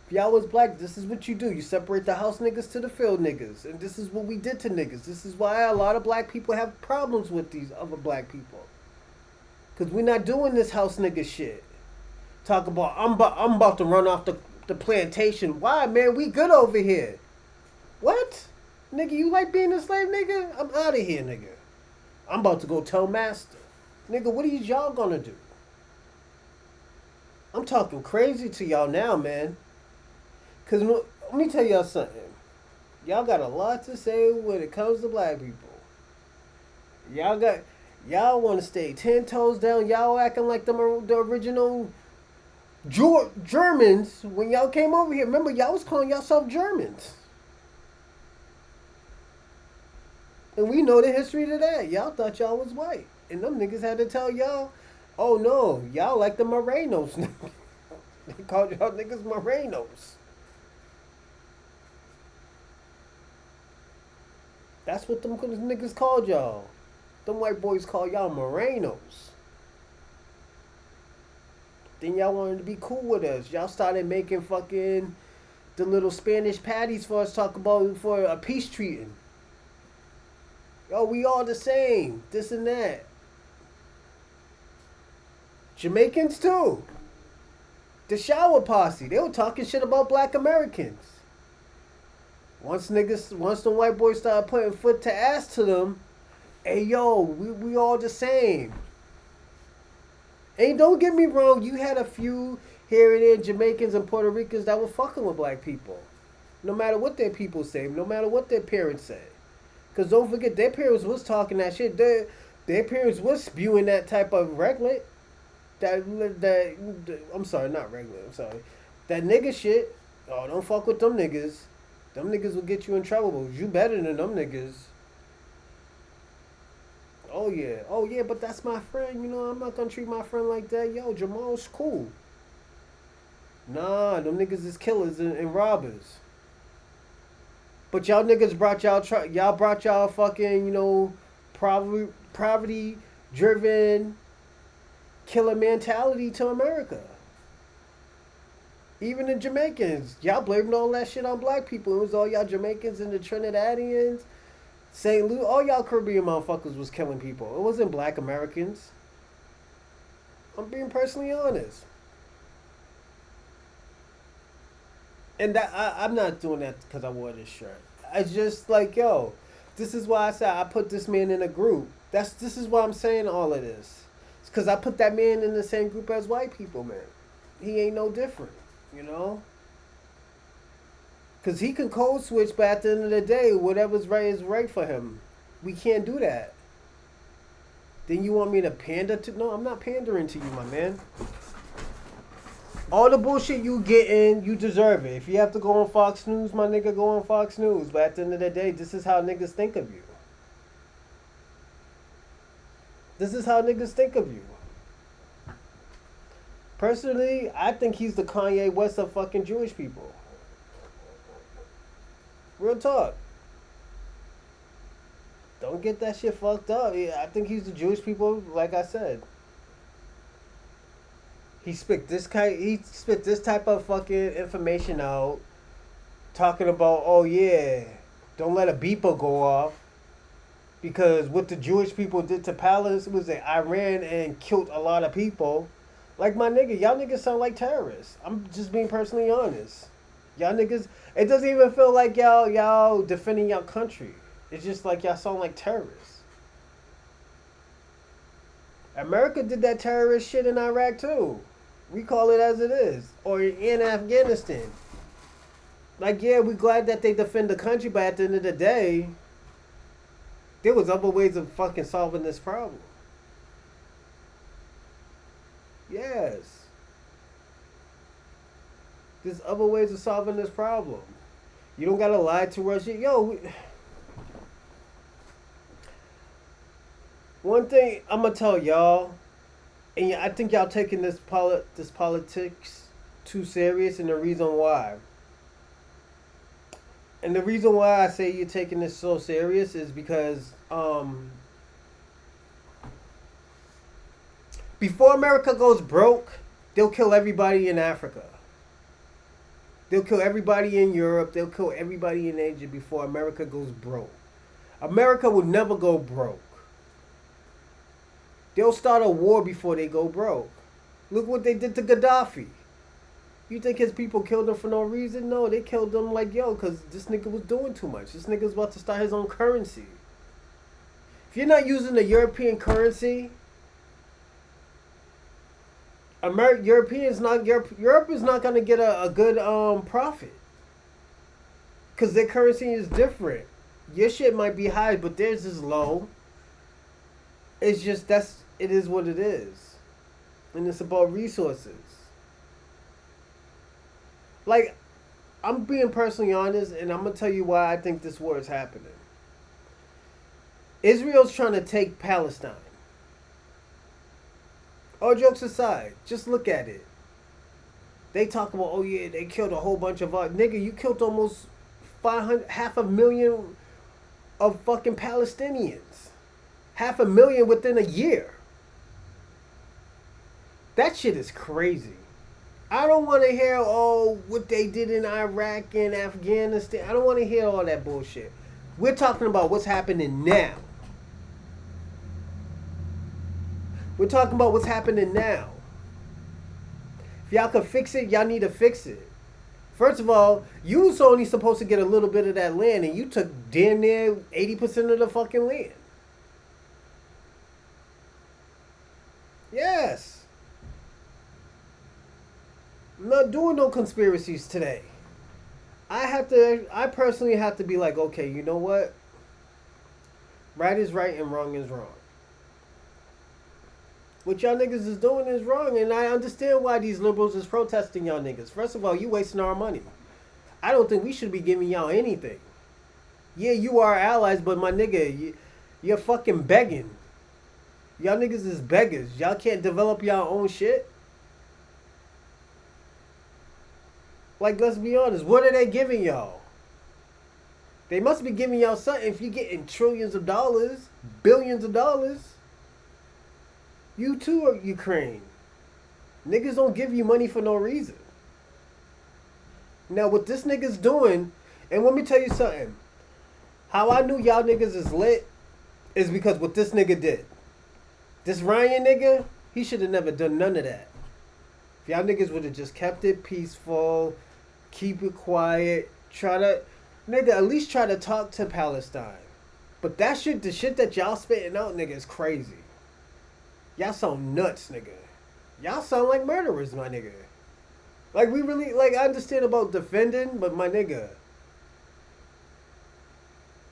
If y'all was black, this is what you do. You separate the house niggas to the field niggas. And this is what we did to niggas. This is why a lot of black people have problems with these other black people. Because we're not doing this house nigga shit. Talk about, I'm about to run off the plantation. Why, man? We good over here. What? Nigga, you like being a slave, nigga? I'm out of here, nigga. I'm about to go tell master. Nigga, what are y'all gonna do? I'm talking crazy to y'all now, man. Because let me tell y'all something. Y'all got a lot to say when it comes to black people. Y'all want to stay 10 toes down. Y'all acting like the original Germans when y'all came over here. Remember, y'all was calling yourself Germans. And we know the history to that. Y'all thought y'all was white. And them niggas had to tell y'all, oh no, y'all like the Morenos. They called y'all niggas Morenos. That's what them niggas called y'all. Them white boys call y'all Morenos. Then y'all wanted to be cool with us. Y'all started making fucking the little Spanish patties for us to talk about for a peace treating. Yo, we all the same. This and that. Jamaicans too. The shower posse. They were talking shit about black Americans. Once the white boys started putting foot to ass to them, hey yo, we all the same. And don't get me wrong, you had a few here and there Jamaicans and Puerto Ricans that were fucking with black people. No matter what their people say, no matter what their parents say. Because don't forget, their parents was talking that shit. Their parents was spewing that type of reglet. I'm sorry, not regular. I'm sorry. That nigga shit. Oh, don't fuck with them niggas. Them niggas will get you in trouble. You better than them niggas. Oh yeah, but that's my friend. You know, I'm not gonna treat my friend like that. Yo, Jamal's cool. Nah, them niggas is killers and robbers. But y'all niggas brought y'all brought y'all fucking, you know, poverty driven killer mentality to America. Even the Jamaicans, y'all blamed all that shit on black people. It was all y'all Jamaicans and the Trinidadians, St. Louis, all y'all Caribbean motherfuckers was killing people. It wasn't black Americans. I'm being personally honest. And that I'm not doing that because I wore this shirt. It's just like, yo, this is why I said I put this man in a group. This is why I'm saying all of this. It's because I put that man in the same group as white people, man. He ain't no different, you know. Because he can code switch, but at the end of the day, whatever's right is right for him. We can't do that. Then you want me to pander to? No, I'm not pandering to you, my man. All the bullshit you getting, you deserve it. If you have to go on Fox News, my nigga, go on Fox News. But at the end of the day, this is how niggas think of you. This is how niggas think of you. Personally, I think he's the Kanye West of fucking Jewish people. Real talk. Don't get that shit fucked up. Yeah, I think he's the Jewish people, like I said. He spit this type of fucking information out, talking about, oh yeah, don't let a beeper go off, because what the Jewish people did to Palestine was that Iran and killed a lot of people. Like, my nigga, y'all niggas sound like terrorists. I'm just being personally honest. Y'all niggas, it doesn't even feel like y'all defending y'all country. It's just like y'all sound like terrorists. America did that terrorist shit in Iraq too. We call it as it is. Or in Afghanistan. Like, yeah, we glad that they defend the country, but at the end of the day, there was other ways of fucking solving this problem. Yes. There's other ways of solving this problem. You don't gotta lie to us. Yo, one thing I'm gonna tell y'all, and I think y'all taking this politics too serious, and the reason why. And the reason why I say you're taking this so serious is because before America goes broke, they'll kill everybody in Africa. They'll kill everybody in Europe. They'll kill everybody in Asia before America goes broke. America will never go broke. They'll start a war before they go broke. Look what they did to Gaddafi. You think his people killed him for no reason? No, they killed him like, yo, because this nigga was doing too much. This nigga's about to start his own currency. If you're not using the European currency, Europe is not going to get a good profit. Because their currency is different. Your shit might be high, but theirs is low. It's just, it is what it is. And it's about resources. Like, I'm being personally honest, and I'm going to tell you why I think this war is happening. Israel's trying to take Palestine. All jokes aside, just look at it. They talk about, oh yeah, they killed a whole bunch of nigga, you killed almost 500,000 of fucking Palestinians. 500,000 within a year. That shit is crazy. I don't want to hear, oh, what they did in Iraq and Afghanistan. I don't want to hear all that bullshit. We're talking about what's happening now. We're talking about what's happening now. If y'all can fix it, y'all need to fix it. First of all, you was only supposed to get a little bit of that land, and you took damn near 80% of the fucking land. Yes. I'm not doing no conspiracies today. I personally have to be like, okay, you know what? Right is right and wrong is wrong. What y'all niggas is doing is wrong, and I understand why these liberals is protesting y'all niggas. First of all, you wasting our money. I don't think we should be giving y'all anything. Yeah, you are allies, but my nigga, you're fucking begging. Y'all niggas is beggars. Y'all can't develop y'all own shit. Like, let's be honest. What are they giving y'all? They must be giving y'all something if you're getting trillions of dollars, billions of dollars. You too are Ukraine. Niggas don't give you money for no reason. Now what this nigga's doing, and let me tell you something. How I knew y'all niggas is lit is because what this nigga did. This Ryan nigga, he should have never done none of that. If y'all niggas would have just kept it peaceful, keep it quiet, nigga, at least try to talk to Palestine. But that shit, the shit that y'all spitting out, nigga, is crazy. Y'all sound nuts, nigga. Y'all sound like murderers, my nigga. Like, we really, like, I understand about defending, but my nigga.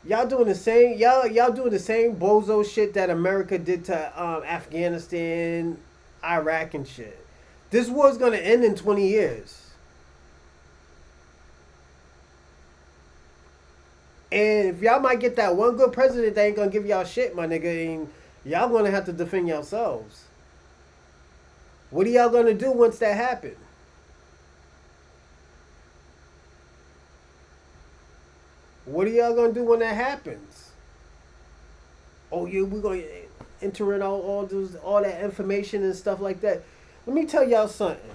Y'all doing the same, y'all doing the same bozo shit that America did to Afghanistan, Iraq and shit. This war's gonna end in 20 years. And if y'all might get that one good president that ain't gonna give y'all shit, my nigga, and y'all gonna have to defend yourselves. What are y'all gonna do once that happens? What are y'all gonna do when that happens? Oh yeah, we're gonna enter in all that information and stuff like that. Let me tell y'all something.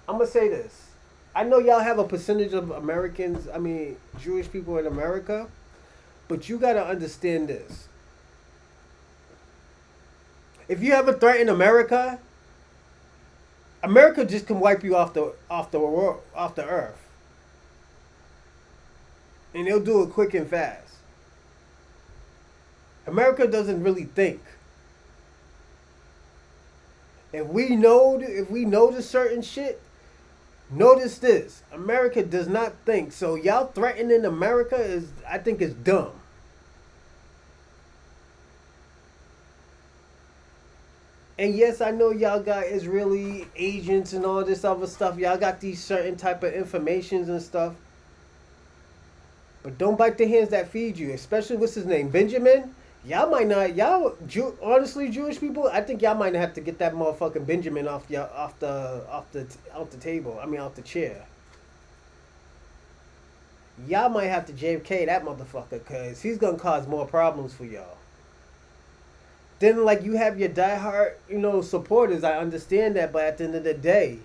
I'm gonna say this. I know y'all have a percentage of Americans, Jewish people in America, but you gotta understand this. If you ever threaten America, America just can wipe you off the world, off the earth. And they'll do it quick and fast. America doesn't really think. If we know the certain shit, notice this. America does not think. So y'all threatening America I think is dumb. And yes, I know y'all got Israeli agents and all this other stuff. Y'all got these certain type of informations and stuff. But don't bite the hands that feed you. Especially, what's his name? Benjamin? Y'all might not, honestly, Jewish people, I think y'all might have to get that motherfucking Benjamin off the table. Off the chair. Y'all might have to JFK that motherfucker, because he's going to cause more problems for y'all. Then, like, you have your diehard, supporters. I understand that, but at the end of the day,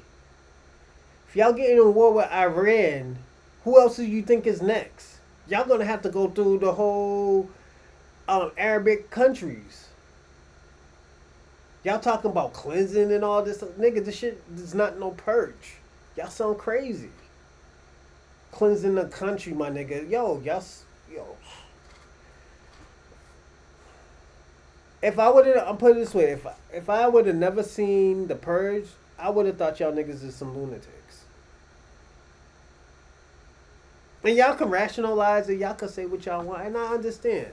if y'all get in a war with Iran, who else do you think is next? Y'all going to have to go through the whole Arabic countries. Y'all talking about cleansing and all this. Nigga, this shit is not no purge. Y'all sound crazy. Cleansing the country, my nigga. Yo. If I would have, I'm putting it this way, if I would have never seen The Purge, I would have thought y'all niggas is some lunatics. And y'all can rationalize it, y'all can say what y'all want, and I understand.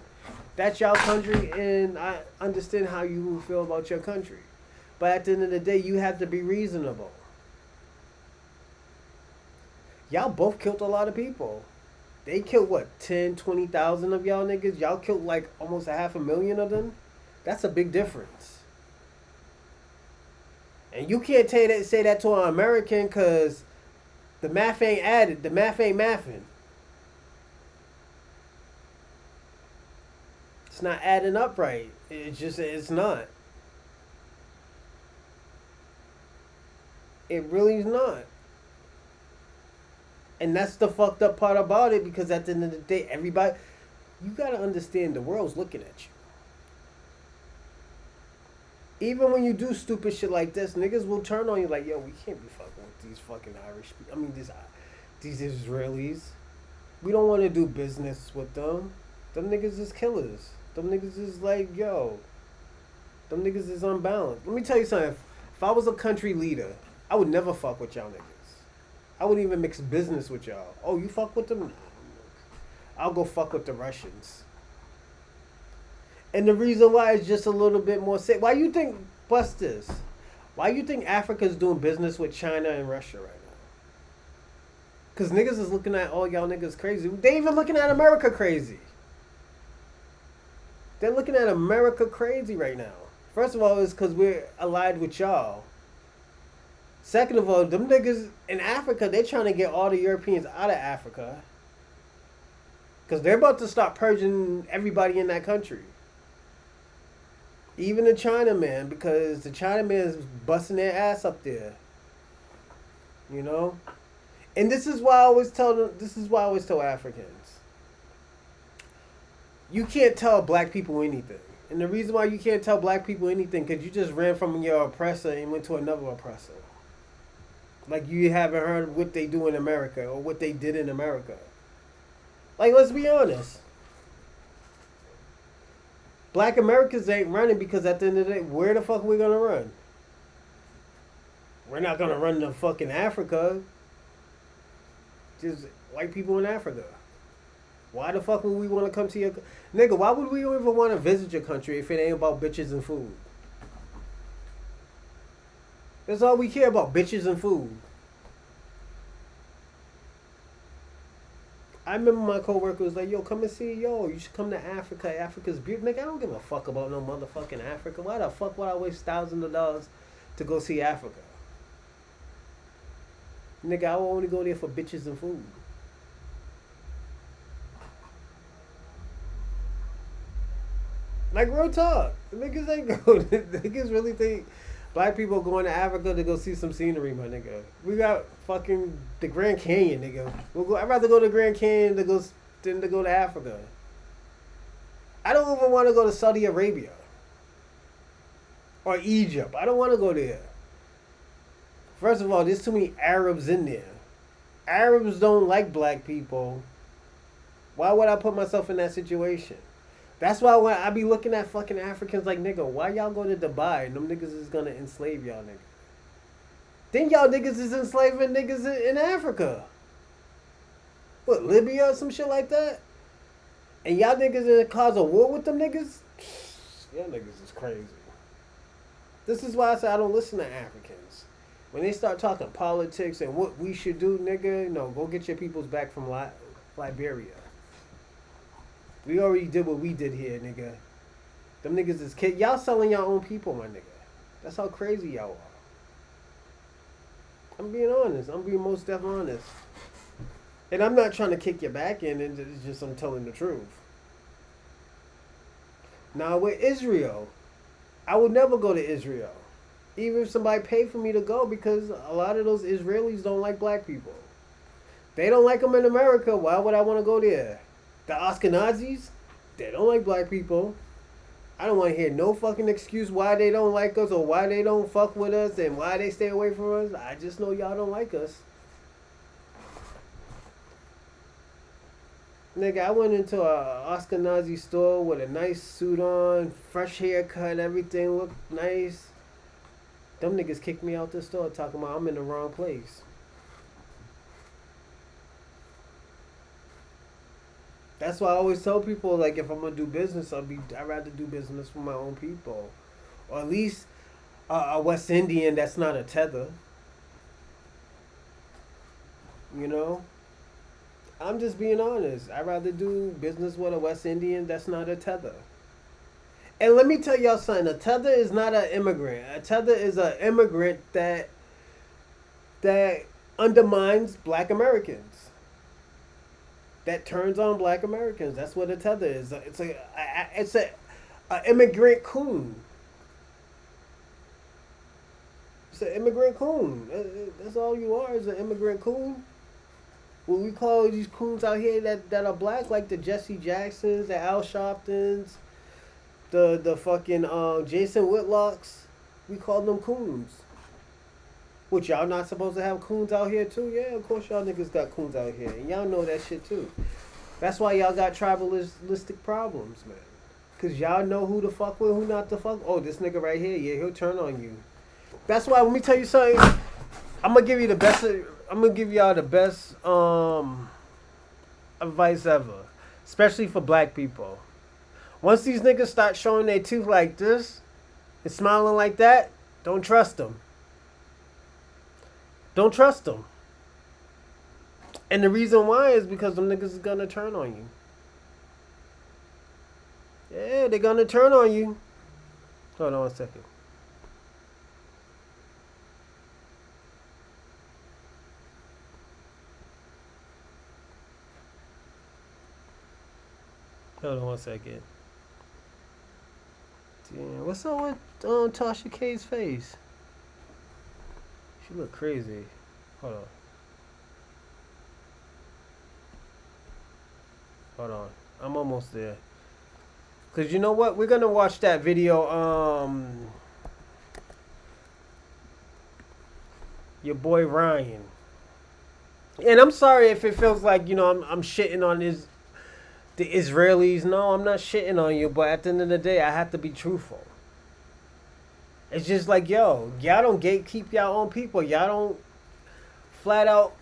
That's y'all country, and I understand how you feel about your country. But at the end of the day, you have to be reasonable. Y'all both killed a lot of people. They killed, what, 10, 20,000 of y'all niggas? Y'all killed, like, almost 500,000 of them? That's a big difference. And you can't say that to an American, because the math ain't added. The math ain't mathing. It's not adding up right. It's not. It really is not. And that's the fucked up part about it, because at the end of the day, everybody, you gotta understand, the world's looking at you. Even when you do stupid shit like this, niggas will turn on you like, yo, we can't be fucking with these fucking Irish people. These Israelis. We don't want to do business with them. Them niggas is killers. Them niggas is like, yo. Them niggas is unbalanced. Let me tell you something. If I was a country leader, I would never fuck with y'all niggas. I wouldn't even mix business with y'all. Oh, you fuck with them? Nah. I'll go fuck with the Russians. And the reason why is just a little bit more safe. Why you think, bust this? Why you think Africa's doing business with China and Russia right now? Because niggas is looking at all y'all niggas crazy. They even looking at America crazy. They're looking at America crazy right now. First of all, it's because we're allied with y'all. Second of all, them niggas in Africa, they're trying to get all the Europeans out of Africa. Because they're about to start purging everybody in that country. Even the China man, because the China man is busting their ass up there. You know? And this is why I always tell them, this is why I always tell Africans. You can't tell black people anything. And the reason why you can't tell black people anything, because you just ran from your oppressor and went to another oppressor. Like you haven't heard what they do in America or what they did in America. Like, let's be honest. Black Americans ain't running because at the end of the day, where the fuck are we gonna run? We're not gonna run to fucking Africa. Just white people in Africa. Why the fuck would we want to come to your... Nigga, why would we even want to visit your country if it ain't about bitches and food? That's all we care about, bitches and food. I remember my coworker was like, yo, come and see, yo, you should come to Africa. Africa's beautiful. Nigga, I don't give a fuck about no motherfucking Africa. Why the fuck would I waste thousands of dollars to go see Africa? Nigga, I will only go there for bitches and food. Like, real talk. Niggas ain't go. Niggas really think black people going to Africa to go see some scenery, my nigga. We got fucking the Grand Canyon, nigga. I'd rather go to Grand Canyon than to go to Africa. I don't even want to go to Saudi Arabia or Egypt. I don't want to go there. First of all, there's too many Arabs in there. Arabs don't like black people. Why would I put myself in that situation? That's why when I be looking at fucking Africans like, nigga, why y'all go to Dubai and them niggas is gonna enslave y'all niggas? Then y'all niggas is enslaving niggas in Africa. What, Libya or some shit like that? And y'all niggas in cause a war with them niggas? Y'all niggas is crazy. This is why I say I don't listen to Africans. When they start talking politics and what we should do, nigga, no, go get your peoples back from Liberia. We already did what we did here, nigga. Them niggas is kid. Y'all selling your own people, my nigga. That's how crazy y'all are. I'm being honest. I'm being most definitely honest. And I'm not trying to kick your back in. It's just I'm telling the truth. Now with Israel, I would never go to Israel. Even if somebody paid for me to go, because a lot of those Israelis don't like black people. They don't like them in America. Why would I want to go there? The Ashkenazis, they don't like black people. I don't want to hear no fucking excuse why they don't like us or why they don't fuck with us and why they stay away from us. I just know y'all don't like us. Nigga, I went into a Ashkenazi store with a nice suit on, fresh haircut, everything looked nice. Them niggas kicked me out the store talking about I'm in the wrong place. That's why I always tell people, like, if I'm gonna do business, I'd rather do business with my own people, or at least a West Indian that's not a tether. You know, I'm just being honest. I'd rather do business with a West Indian that's not a tether. And let me tell y'all something. A tether is not an immigrant. A tether is an immigrant that undermines black Americans. That turns on black Americans. That's what a tether is. It's a immigrant coon. It's an immigrant coon. That's all you are, is an immigrant coon. What we call these coons out here that are black, like the Jesse Jacksons, the Al Sharptons, the fucking Jason Whitlocks, we call them coons. Which y'all not supposed to have coons out here too? Yeah, of course y'all niggas got coons out here. And y'all know that shit too. That's why y'all got tribalistic problems, man. Cause y'all know who to fuck with, who not to fuck. Oh, this nigga right here, yeah, he'll turn on you. That's why, let me tell you something. I'm gonna give you the best. I'm gonna give y'all the best advice ever, especially for black people. Once these niggas start showing their teeth like this and smiling like that, don't trust them. Don't trust them. And the reason why is because them niggas is gonna turn on you. Yeah, they're gonna turn on you. Hold on 1 second. Hold on 1 second. Damn, what's up with Tasha K's face? She look crazy. Hold on. Hold on. I'm almost there. Cause you know what? We're gonna watch that video. Your boy Ryan. And I'm sorry if it feels like I'm shitting on the Israelis. No, I'm not shitting on you. But at the end of the day, I have to be truthful. It's just like, y'all don't gatekeep y'all own people. Y'all don't flat out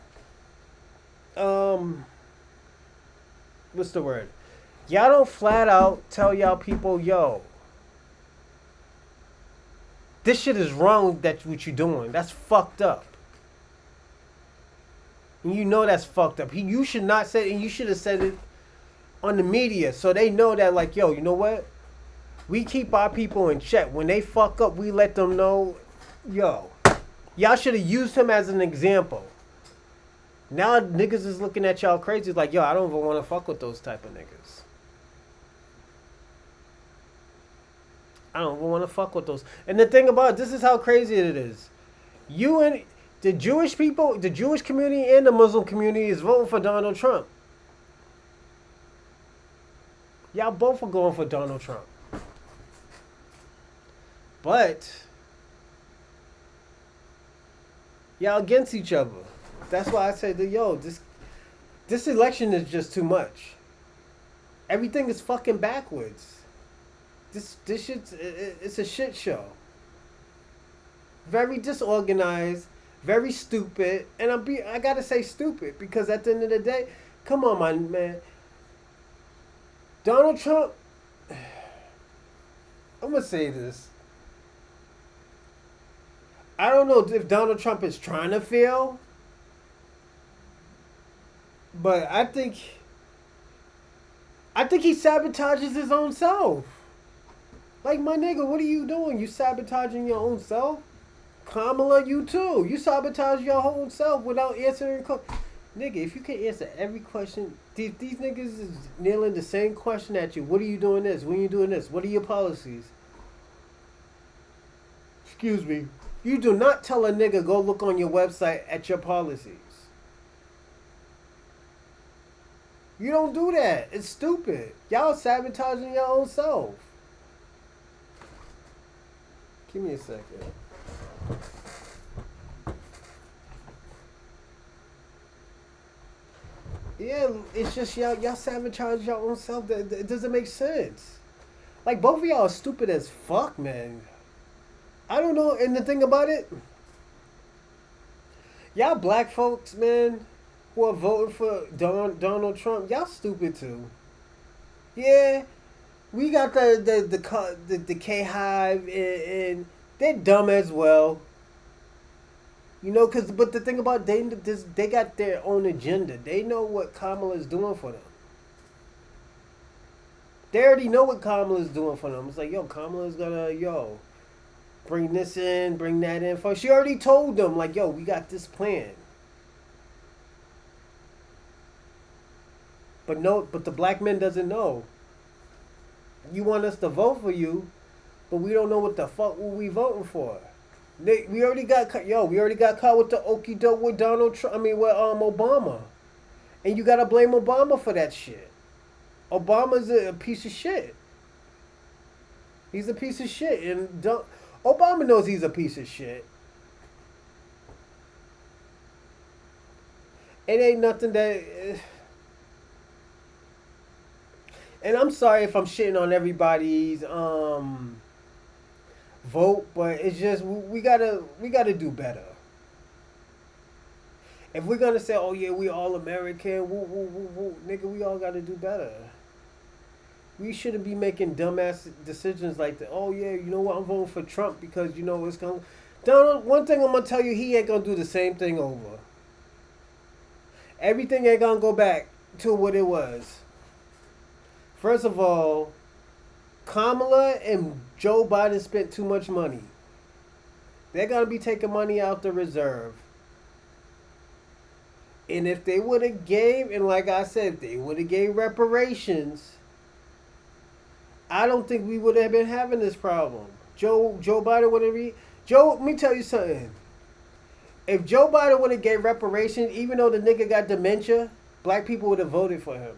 what's the word? Y'all don't flat out tell y'all people, this shit is wrong. That's what you doing. That's fucked up. And you know that's fucked up. You should not say it, and you should have said it on the media so they know that, like, you know what? We keep our people in check. When they fuck up, we let them know, y'all should have used him as an example. Now niggas is looking at y'all crazy like, I don't even want to fuck with those type of niggas. I don't even want to fuck with those. And the thing about it, this is how crazy it is. You and the Jewish people, the Jewish community and the Muslim community is voting for Donald Trump. Y'all both are going for Donald Trump. But y'all against each other. That's why I say that, this election is just too much. Everything is fucking backwards. This shit's it's a shit show. Very disorganized, very stupid, and I gotta say stupid because at the end of the day, come on, my man. Donald Trump. I'm gonna say this. I don't know if Donald Trump is trying to fail, but I think he sabotages his own self. Like, my nigga, what are you doing? You sabotaging your own self? Kamala, you too. You sabotage your whole self without answering. Nigga, if you can answer every question, these niggas is nailing the same question at you. What are you doing this? When are you doing this? What are your policies? Excuse me. You do not tell a nigga go look on your website at your policies. You don't do that. It's stupid. Y'all sabotaging your own self. Give me a second. Yeah, it's just y'all sabotage your own self. It doesn't make sense. Like, both of y'all are stupid as fuck, man. I don't know. And the thing about it, y'all black folks, man, who are voting for Donald Trump, y'all stupid too. Yeah, we got the K Hive, and they're dumb as well. But the thing about they got their own agenda. They know what Kamala is doing for them. They already know what Kamala is doing for them. It's like, Kamala's gonna, bring this in, bring that in. She already told them, like, we got this plan. But the black man doesn't know. You want us to vote for you, but we don't know what the fuck we voting for. We already got caught with the okie doke with Donald Trump. With Obama, and you gotta blame Obama for that shit. Obama's a piece of shit. He's a piece of shit, and Obama knows he's a piece of shit. It ain't nothing that. And I'm sorry if I'm shitting on everybody's vote, but it's just we gotta do better. If we're gonna say, oh yeah, we all American, woo woo woo woo, nigga, we all gotta do better. We shouldn't be making dumbass decisions like that. Oh yeah, you know what? I'm voting for Trump because it's gonna. Donald, one thing I'm gonna tell you, he ain't gonna do the same thing over. Everything ain't gonna go back to what it was. First of all, Kamala and Joe Biden spent too much money. They're gonna be taking money out the reserve. And if they would have gave, and like I said, if they would have gave reparations, I don't think we would have been having this problem. Joe Biden would have Joe. Let me tell you something. If Joe Biden would have gave reparations, even though the nigga got dementia, black people would have voted for him.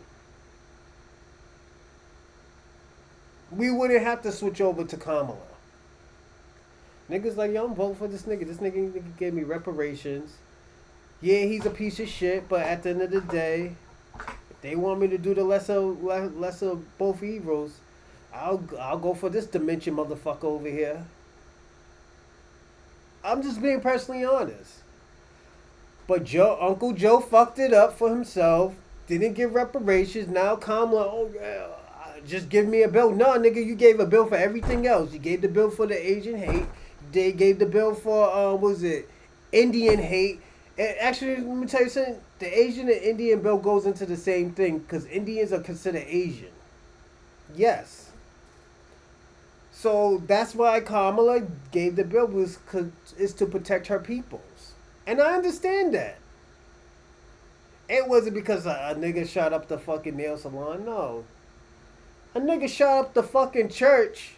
We wouldn't have to switch over to Kamala. Niggas like, yo, I'm voting for this nigga. This nigga gave me reparations. Yeah, he's a piece of shit, but at the end of the day, if they want me to do the lesser of both evils, I'll go for this dementia motherfucker over here. I'm just being personally honest. But Uncle Joe fucked it up for himself. Didn't give reparations. Now Kamala, oh yeah, just give me a bill. No, nigga, you gave a bill for everything else. You gave the bill for the Asian hate. They gave the bill for what was it, Indian hate. And actually, let me tell you something. The Asian and Indian bill goes into the same thing because Indians are considered Asian. Yes. So that's why Kamala gave the bill is to protect her peoples. And I understand that. It wasn't because a nigga shot up the fucking nail salon. No. A nigga shot up the fucking church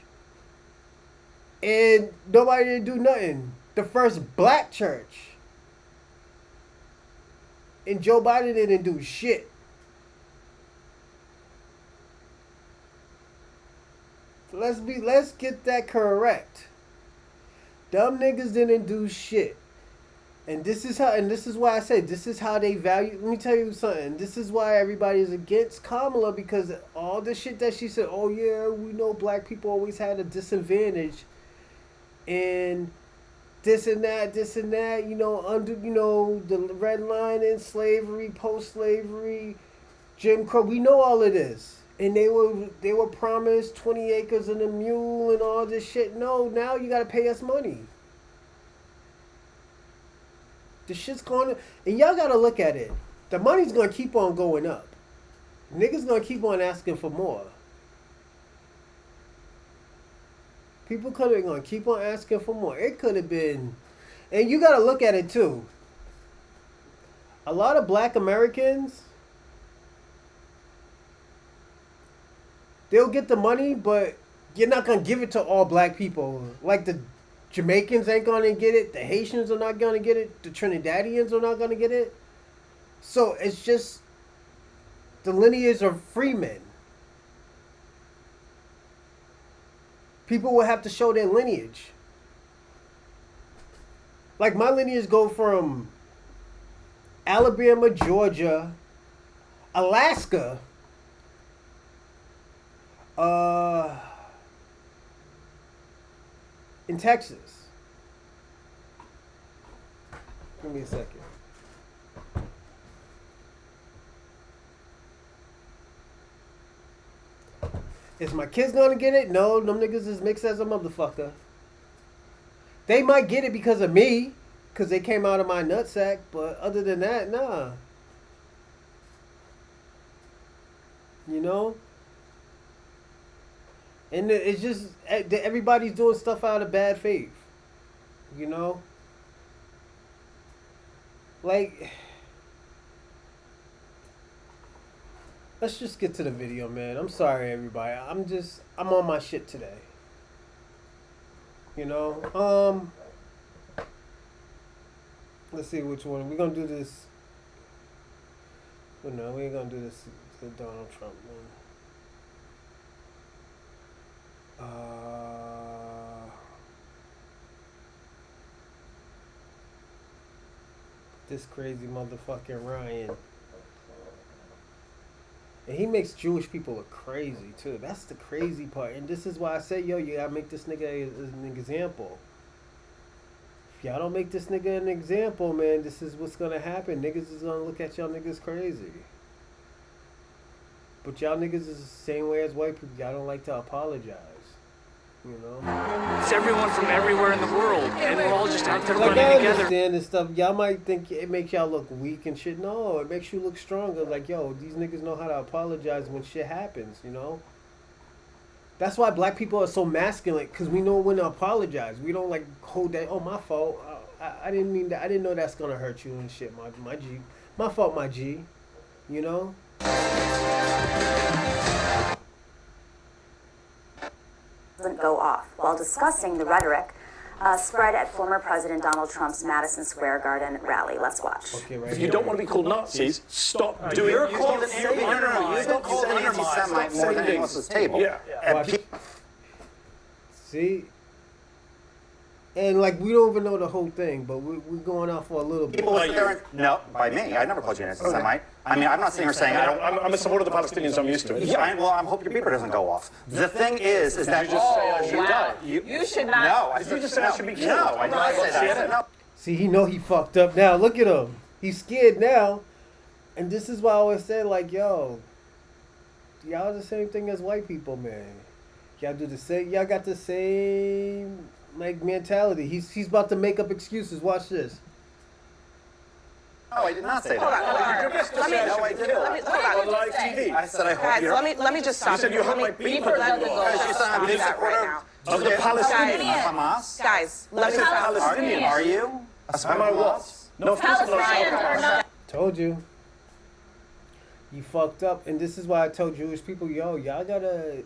and nobody didn't do nothing. The first black church. And Joe Biden didn't do shit. Let's get that correct. Dumb niggas didn't do shit. And this is why I say this is how they value. Let me tell you something. This is why everybody is against Kamala, because all the shit that she said, oh yeah, we know black people always had a disadvantage. And this and that, under, the red line in slavery, post-slavery, Jim Crow. We know all of this. And they were promised 20 acres and a mule and all this shit. No, now you gotta pay us money. The shit's going to, and y'all gotta look at it. The money's gonna keep on going up. Niggas gonna keep on asking for more. People gonna keep on asking for more. It could have been, and you gotta look at it too. A lot of black Americans, they'll get the money, but you're not gonna give it to all black people. Like the Jamaicans ain't gonna get it. The Haitians are not gonna get it. The Trinidadians are not gonna get it. So it's just the lineage of freemen. People will have to show their lineage. Like my lineage go from Alabama, Georgia, Alaska, in Texas. Give me a second. Is my kids gonna get it? No, them niggas is mixed as a motherfucker. They might get it because of me, because they came out of my nutsack, but other than that, nah. You know? And it's just, everybody's doing stuff out of bad faith. You know? Like, let's just get to the video, man. I'm sorry, everybody. I'm on my shit today. You know? Let's see which one. We're gonna do this. Oh, no, we ain't gonna do this to Donald Trump, man. This crazy motherfucking Ryan. And he makes Jewish people look crazy too. That's the crazy part. And this is why I say, yo, you gotta make this nigga an example. If y'all don't make this nigga an example, man, this is what's gonna happen. Niggas is gonna look at y'all niggas crazy. But y'all niggas is the same way as white people. Y'all don't like to apologize. You know? It's everyone from everywhere in the world, and we're all just out there like, running I together. Understand this stuff. Y'all might think it makes y'all look weak and shit. No, it makes you look stronger. Like, yo, these niggas know how to apologize when shit happens, you know? That's why black people are so masculine, because we know when to apologize. We don't, like, hold that, oh, my fault. I didn't mean that. I didn't know that's going to hurt you and shit, my G. My fault, my G. You know? doesn't go off while discussing the rhetoric spread at former President Donald Trump's Madison Square Garden rally. Let's watch. Okay, right If you don't want to be called Nazis, stop doing You're it. called an anti-Semite more than anyone else's table. Yeah. And See? And like we don't even know the whole thing, but we're going off for a little bit. people sit there and, no, by me, I never called you an anti-Semite. I mean, I'm not sitting here saying I don't. I'm a supporter of the Palestinians. I'm used to it. Yeah, I hope your beeper doesn't go off. The thing is that you just say I should die? You should not. No, I Did you just say I should be killed? No, I did not say that. I said no. See, he know he fucked up now. Look at him. He's scared now. And this is why I always say, like, yo, y'all the same thing as white people, man. Y'all do the same. Y'all got the same like mentality. He's about to make up excuses. Watch this. No, I did not say Hold on, that. hold on. No, I didn't. On live TV. I said I hope Guys, you're. let me just stop. You said you hope my beeper doesn't go off. You said I'm a big Stop supporter right now. Of the Palestinians. Hamas. Guys, let me said stop. Palestinian. Are you? Am I what? No, of course I'm not. Told you. You fucked up. And this is why I told Jewish people, yo, y'all gotta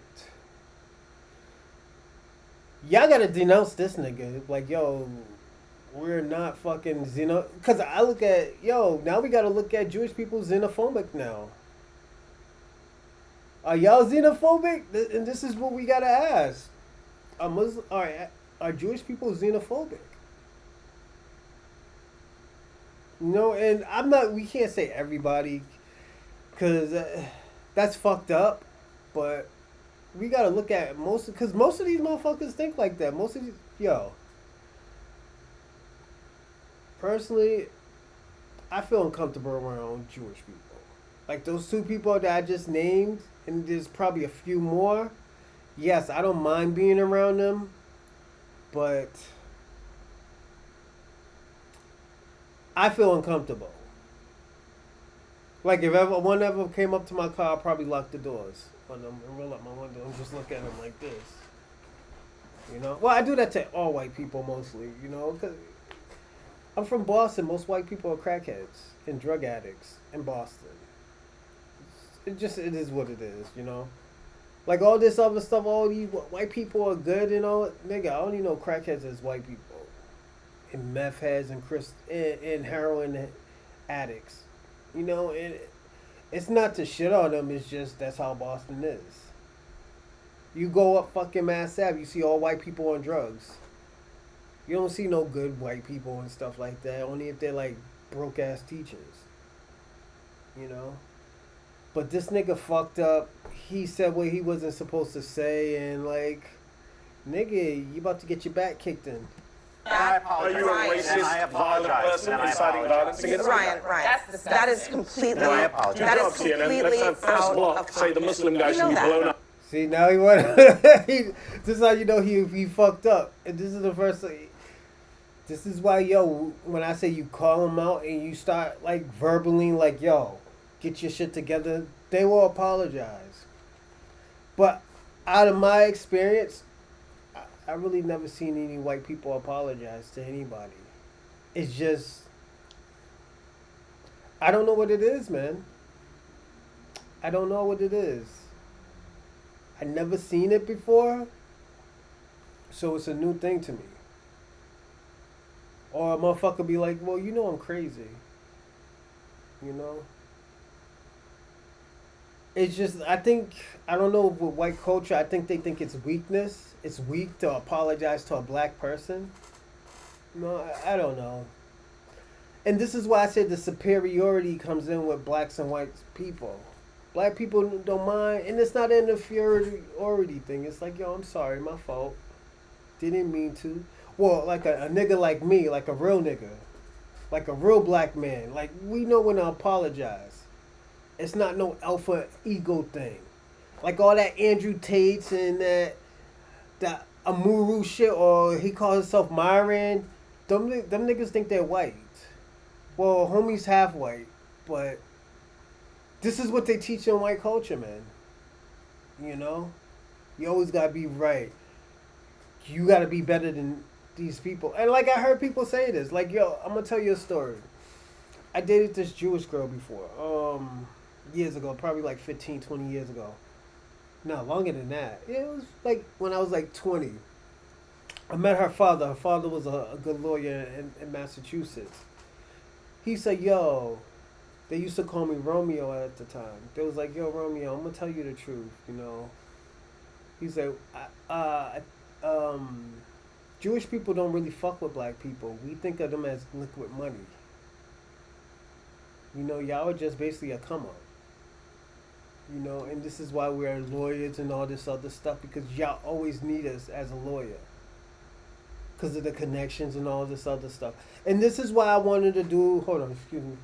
denounce this nigga. Like, yo, we're not fucking because I look at, yo, now we gotta look at Jewish people xenophobic now. Are y'all xenophobic? And this is what we gotta ask. Are Jewish people xenophobic? No, and we can't say everybody, because that's fucked up, but we gotta look at because most of these motherfuckers think like that. Personally, I feel uncomfortable around Jewish people. Like those two people that I just named, and there's probably a few more. Yes, I don't mind being around them, but I feel uncomfortable. Like if one ever came up to my car, I'd probably lock the doors on them and roll up my window and just look at them like this. You know? Well, I do that to all white people mostly, you know, because I'm from Boston. Most white people are crackheads and drug addicts in Boston. It is what it is, you know? Like all this other stuff, all these white people are good and all. Nigga, I only know crackheads as white people. And meth heads and and heroin addicts. You know, and it's not to shit on them, it's just that's how Boston is. You go up fucking Mass Ave, you see all white people on drugs. You don't see no good white people and stuff like that, only if they're like broke ass teachers. You know? But this nigga fucked up. He said what he wasn't supposed to say, and like, nigga, you about to get your back kicked in. I Are apologize. you a racist, violent person inciting violence against Ryan, that is completely, No, I apologize. that is Let's completely have first out block of say the Muslim guy You should know be that. blown up. See, now this is how you know he fucked up. And this is the first thing. This is why, yo, when I say you call him out and you start like verbally like, yo, get your shit together, they will apologize. But out of my experience, I really never seen any white people apologize to anybody. It's just, I don't know what it is, man. I don't know what it is. I never seen it before, so it's a new thing to me. Or a motherfucker be like, well, you know I'm crazy. You know? It's just, I don't know, with white culture, I think they think it's weakness. It's weak to apologize to a black person. No, I don't know. And this is why I said the superiority comes in with blacks and white people. Black people don't mind, and it's not an inferiority thing. It's like, yo, I'm sorry, my fault. Didn't mean to. Well, like a nigga like me, like a real nigga. Like a real black man. Like, we know when to apologize. It's not no alpha ego thing. Like all that Andrew Tate's and that Amuru shit, or he calls himself Myron. Them niggas think they're white. Well, homie's half white, but this is what they teach in white culture, man. You know? You always gotta be right. You gotta be better than these people. And like I heard people say this, like, yo, I'm gonna tell you a story. I dated this Jewish girl before, years ago, probably like 15, 20 years ago. No, longer than that. It was like when I was like 20. I met her father. Her father was a good lawyer in Massachusetts. He said, "Yo," they used to call me Romeo at the time. They was like, "Yo, Romeo, I'm gonna tell you the truth. You know." He said, "Jewish people don't really fuck with black people. We think of them as liquid money. You know, y'all are just basically a come up. You know, and this is why we're lawyers and all this other stuff, because y'all always need us as a lawyer. Because of the connections and all this other stuff. And this is why I wanted to do, hold on, excuse me.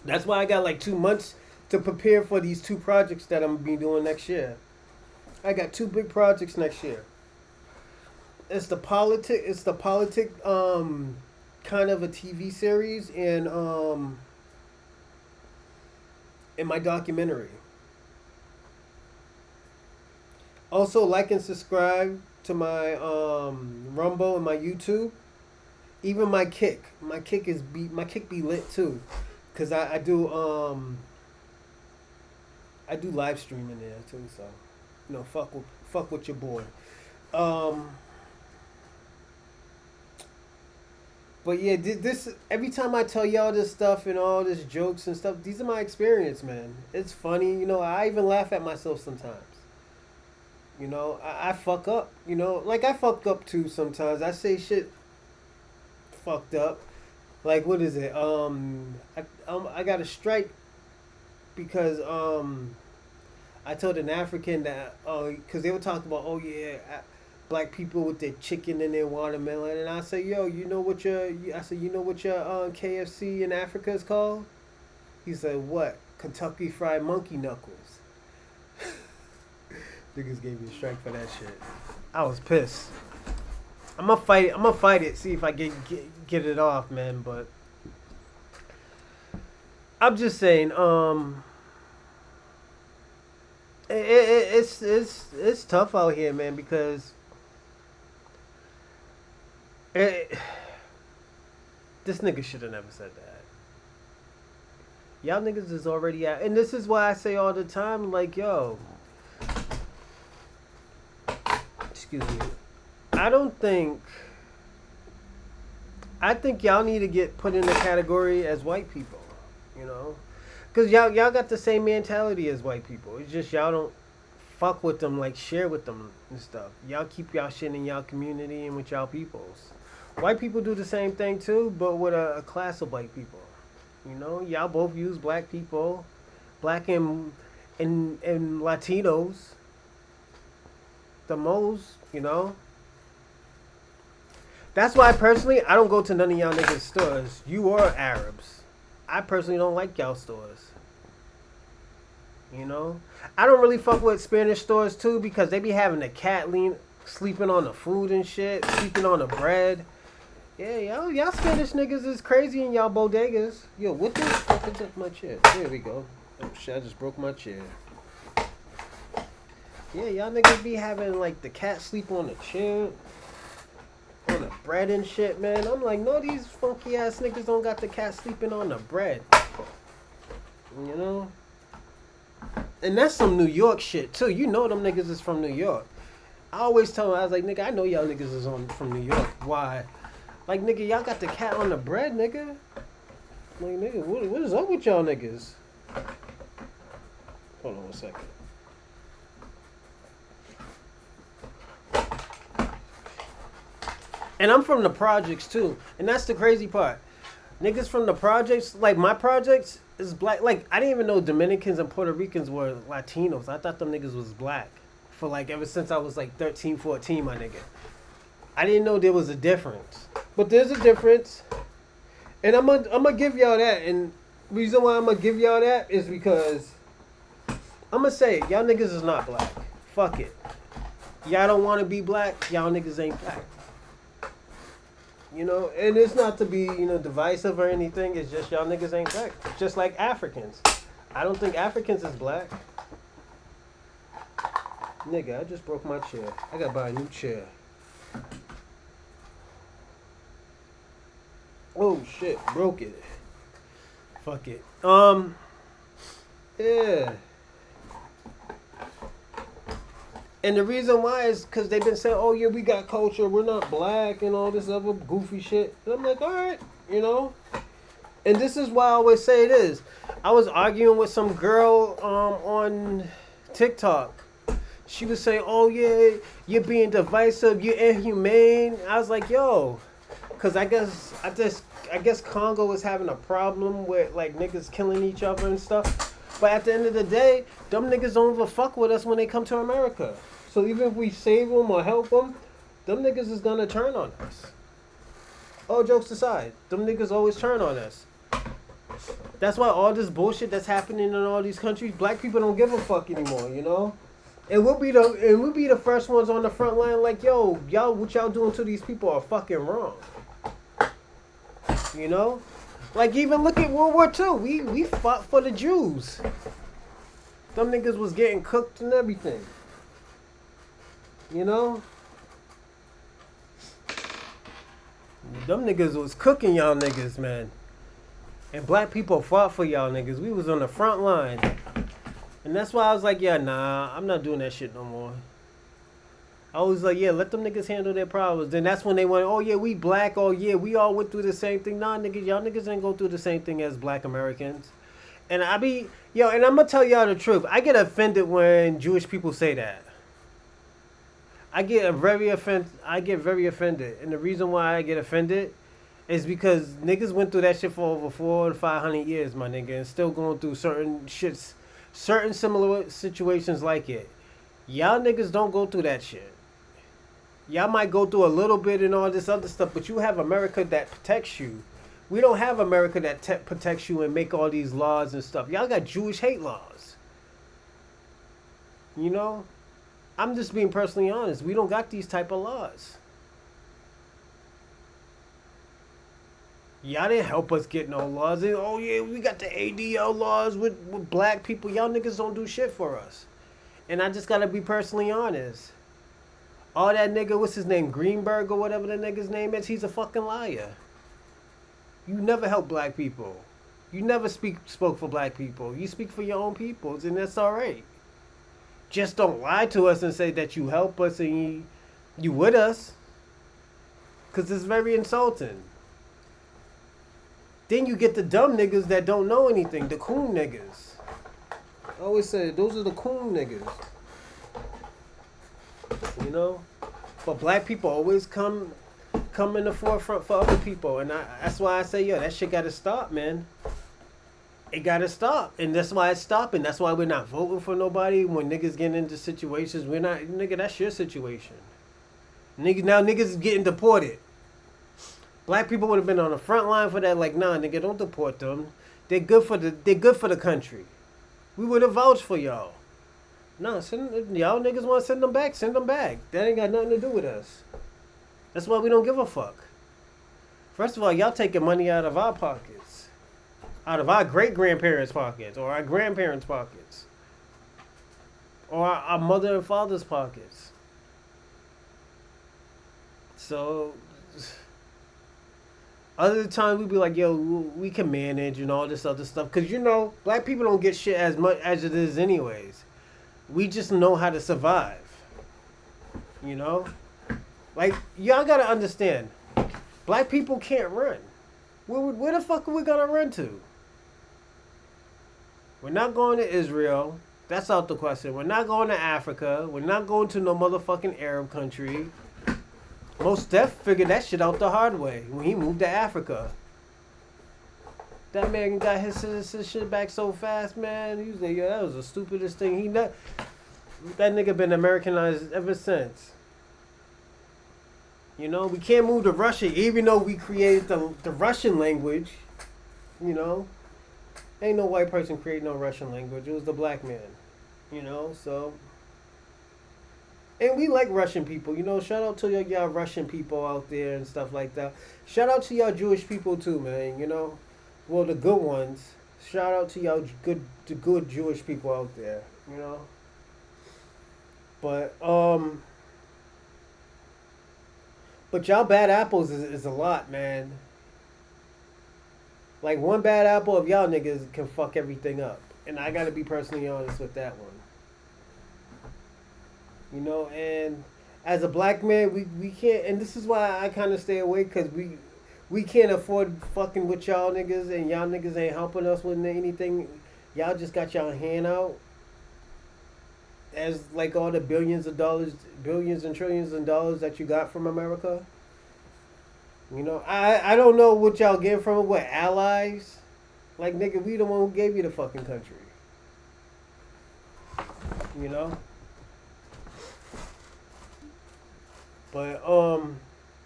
That's why I got like 2 months to prepare for these 2 projects that I'm going to be doing next year. I got 2 big projects next year. It's the politic kind of a TV series and my documentary. Also, like and subscribe to my Rumble and my YouTube. Even my Kick. My Kick be lit too, cause I do live streaming there too. So, you know, fuck with your boy. But yeah, this every time I tell y'all this stuff and all this jokes and stuff, these are my experience, man. It's funny, you know. I even laugh at myself sometimes. You know, I fuck up. You know, like I fucked up too sometimes. I say shit fucked up. Like what is it? I got a strike because I told an African that because they were talking about black people with their chicken and their watermelon, and I say, yo, you know what your KFC in Africa is called? He said, what? Kentucky Fried Monkey Knuckles. Niggas gave me a strike for that shit. I was pissed. I'm gonna fight it. See if I get it off, man. But I'm just saying, it's tough out here, man, because this nigga should have never said that. Y'all niggas is already out, and this is why I say all the time, like, yo, excuse me. I think y'all need to get put in the category as white people, you know? Because y'all got the same mentality as white people. It's just y'all don't fuck with them, like share with them and stuff. Y'all keep y'all shit in y'all community and with y'all peoples. White people do the same thing too, but with a class of white people. You know, y'all both use black people, black and Latinos the most, you know. That's why personally I don't go to none of y'all niggas stores. You are Arabs. I personally don't like y'all stores. You know? I don't really fuck with Spanish stores too because they be having the cat sleeping on the food and shit, sleeping on the bread. Yeah, y'all Spanish niggas is crazy in y'all bodegas. Yo, what the fuck is up my chair? There we go. Oh shit, I just broke my chair. Yeah, y'all niggas be having like the cat sleep on the chair, on the bread and shit, man. I'm like, no, these funky ass niggas don't got the cat sleeping on the bread. You know? And that's some New York shit too. You know them niggas is from New York. I always tell them, I was like, nigga, I know y'all niggas is from New York. Why? Like, nigga, y'all got the cat on the bread, nigga. Like, nigga, what is up with y'all niggas? Hold on 1 second. And I'm from the projects too. And that's the crazy part. Niggas from the projects, like my projects is black. Like, I didn't even know Dominicans and Puerto Ricans were Latinos. I thought them niggas was black. For like ever since I was like 13, 14, my nigga. I didn't know there was a difference. But there's a difference. And I'm gonna give y'all that. And the reason why I'm gonna give y'all that is because I'm gonna say it, y'all niggas is not black. Fuck it. Y'all don't want to be black, y'all niggas ain't black. You know, and it's not to be, you know, divisive or anything. It's just y'all niggas ain't black. Just like Africans. I don't think Africans is black. Nigga, I just broke my chair. I gotta buy a new chair. Oh shit, broke it. Fuck it. Yeah. And the reason why is because they've been saying, oh yeah, we got culture, we're not black and all this other goofy shit. And I'm like, all right, you know. And this is why I always say it is. I was arguing with some girl on TikTok. She was saying, oh yeah, you're being divisive, you're inhumane. I was like, yo, because I guess Congo was having a problem with like niggas killing each other and stuff. But at the end of the day, them niggas don't even fuck with us when they come to America. So even if we save them or help them, them niggas is gonna turn on us. All jokes aside, them niggas always turn on us. That's why all this bullshit that's happening in all these countries, black people don't give a fuck anymore, you know? And we'll be the first ones on the front line like, yo, y'all, what y'all doing to these people are fucking wrong. You know? Like, even look at World War II. We fought for the Jews. Them niggas was getting cooked and everything. You know? Them niggas was cooking y'all niggas, man. And black people fought for y'all niggas. We was on the front line. And that's why I was like, yeah, nah, I'm not doing that shit no more. I was like, yeah, let them niggas handle their problems. Then that's when they went, oh yeah, we black. Oh yeah, we all went through the same thing. Nah, niggas, y'all niggas ain't go through the same thing as black Americans. And and I'm gonna tell y'all the truth. I get offended when Jewish people say that. I get very offended. And the reason why I get offended is because niggas went through that shit for over 400 to 500 years, my nigga, and still going through certain similar situations like it. Y'all niggas don't go through that shit. Y'all might go through a little bit and all this other stuff, but you have America that protects you. We don't have America that protects you and make all these laws and stuff. Y'all got Jewish hate laws. You know? I'm just being personally honest. We don't got these type of laws. Y'all didn't help us get no laws. And, oh yeah, we got the ADL laws with black people. Y'all niggas don't do shit for us. And I just gotta be personally honest. All that nigga, what's his name, Greenberg or whatever the nigga's name is, he's a fucking liar. You never help black people. You never spoke for black people. You speak for your own peoples, and that's alright. Just don't lie to us and say that you help us and you with us. Because it's very insulting. Then you get the dumb niggas that don't know anything, the coon niggas. I always say, those are the coon niggas. You know? But black people always come in the forefront for other people. And that's why I say, yo, that shit gotta stop, man. It gotta stop. And that's why it's stopping. That's why we're not voting for nobody when niggas get into situations. We're not, nigga, that's your situation. Niggas is getting deported. Black people would have been on the front line for that. Like, nah, nigga, don't deport them. They're good for the country. We would have vouched for y'all. Nah, y'all niggas want to send them back. Send them back. That ain't got nothing to do with us. That's why we don't give a fuck. First of all, y'all taking money out of our pockets. Out of our great-grandparents' pockets. Or our grandparents' pockets. Or our mother and father's pockets. So, other times we be like, yo, we can manage and all this other stuff. Because, you know, black people don't get shit as much as it is anyways. We just know how to survive. You know? Like, y'all gotta understand. Black people can't run. Where the fuck are we gonna run to? We're not going to Israel. That's out the question. We're not going to Africa. We're not going to no motherfucking Arab country. Most Def figured that shit out the hard way when he moved to Africa. That man got his citizenship back so fast, man. He was like, yo, that was the stupidest thing. That nigga been Americanized ever since. You know, we can't move to Russia, even though we created the Russian language. You know, ain't no white person create no Russian language. It was the black man. You know, so. And we like Russian people, you know. Shout out to y'all Russian people out there and stuff like that. Shout out to y'all Jewish people too, man. You know, well, the good ones. Shout out to y'all the good Jewish people out there. You know. But y'all bad apples is a lot, man. Like one bad apple of y'all niggas can fuck everything up, and I gotta be personally honest with that one. You know, and as a black man, we can't, and this is why I kind of stay away, because we can't afford fucking with y'all niggas, and y'all niggas ain't helping us with anything. Y'all just got y'all hand out as like all the billions and trillions of dollars that you got from America. You know, I don't know what y'all get from it. What, allies? Like, nigga, we the one who gave you the fucking country. You know? But,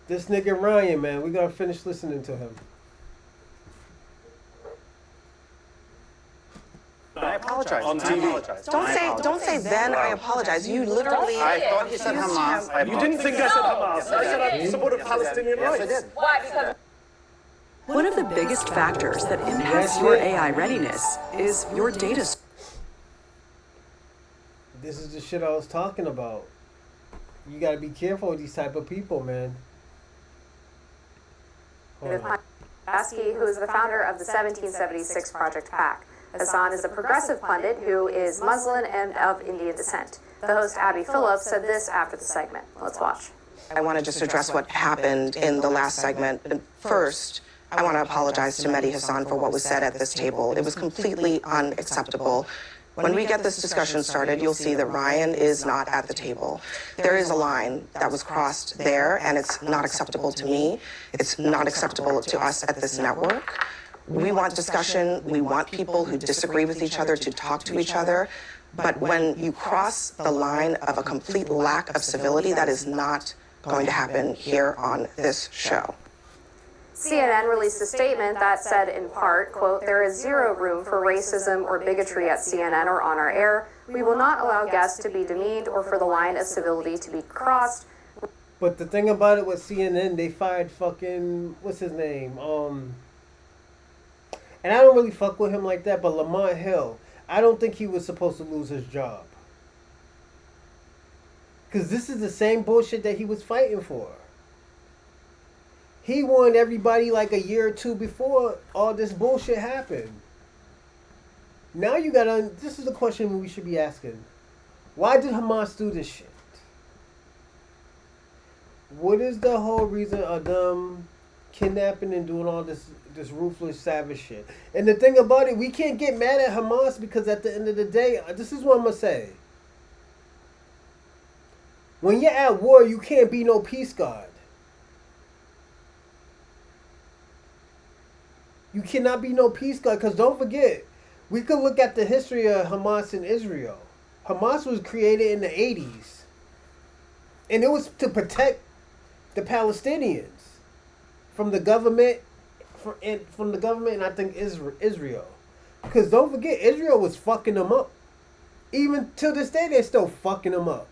this nigga Ryan, man, we gotta finish listening to him. I apologize. On I TV. apologize. Don't say then I apologize. You literally. I thought he said Hamas. I You didn't think I said Hamas. I said I supported Palestinian Yes, I rights. did. Why? Because One of the biggest factors that impacts your AI readiness is your data. This is the shit I was talking about. You gotta be careful with these type of people, man. Hold on. Girdusky, who is the founder of the 1776 Project PAC. Hassan is a progressive pundit who is Muslim and of Indian descent. The host, Abby Phillips, said this after the segment. Let's watch. I want to just address what happened in the last segment. And first, I want to apologize to Mehdi Hassan for what was said at this table. It was completely unacceptable. When we get this discussion started, you'll see that Ryan is not at the table. There is a line that was crossed there, and it's not acceptable to me. It's not acceptable to us at this network. We want discussion. We want people who disagree with each other to talk to each other. But when you cross the line of a complete lack of civility, that is not going to happen here on this show. CNN released a statement that said, in part, quote, "There is zero room for racism or bigotry at CNN or on our air. We will not allow guests to be demeaned or for the line of civility to be crossed." But the thing about it with CNN, they fired fucking, what's his name? And I don't really fuck with him like that, but Lamont Hill, I don't think he was supposed to lose his job. Because this is the same bullshit that he was fighting for. He warned everybody like a year or two before all this bullshit happened. Now you gotta, this is the question we should be asking. Why did Hamas do this shit? What is the whole reason of them kidnapping and doing all this ruthless, savage shit? And the thing about it, we can't get mad at Hamas, because at the end of the day, this is what I'm gonna say. When you're at war, you can't be no peace god. You cannot be no peace god, because don't forget, we could look at the history of Hamas in Israel. Hamas was created in the 80s. And it was to protect the Palestinians from the government, from the government, and I think Israel. Because don't forget, Israel was fucking them up. Even till this day, they're still fucking them up.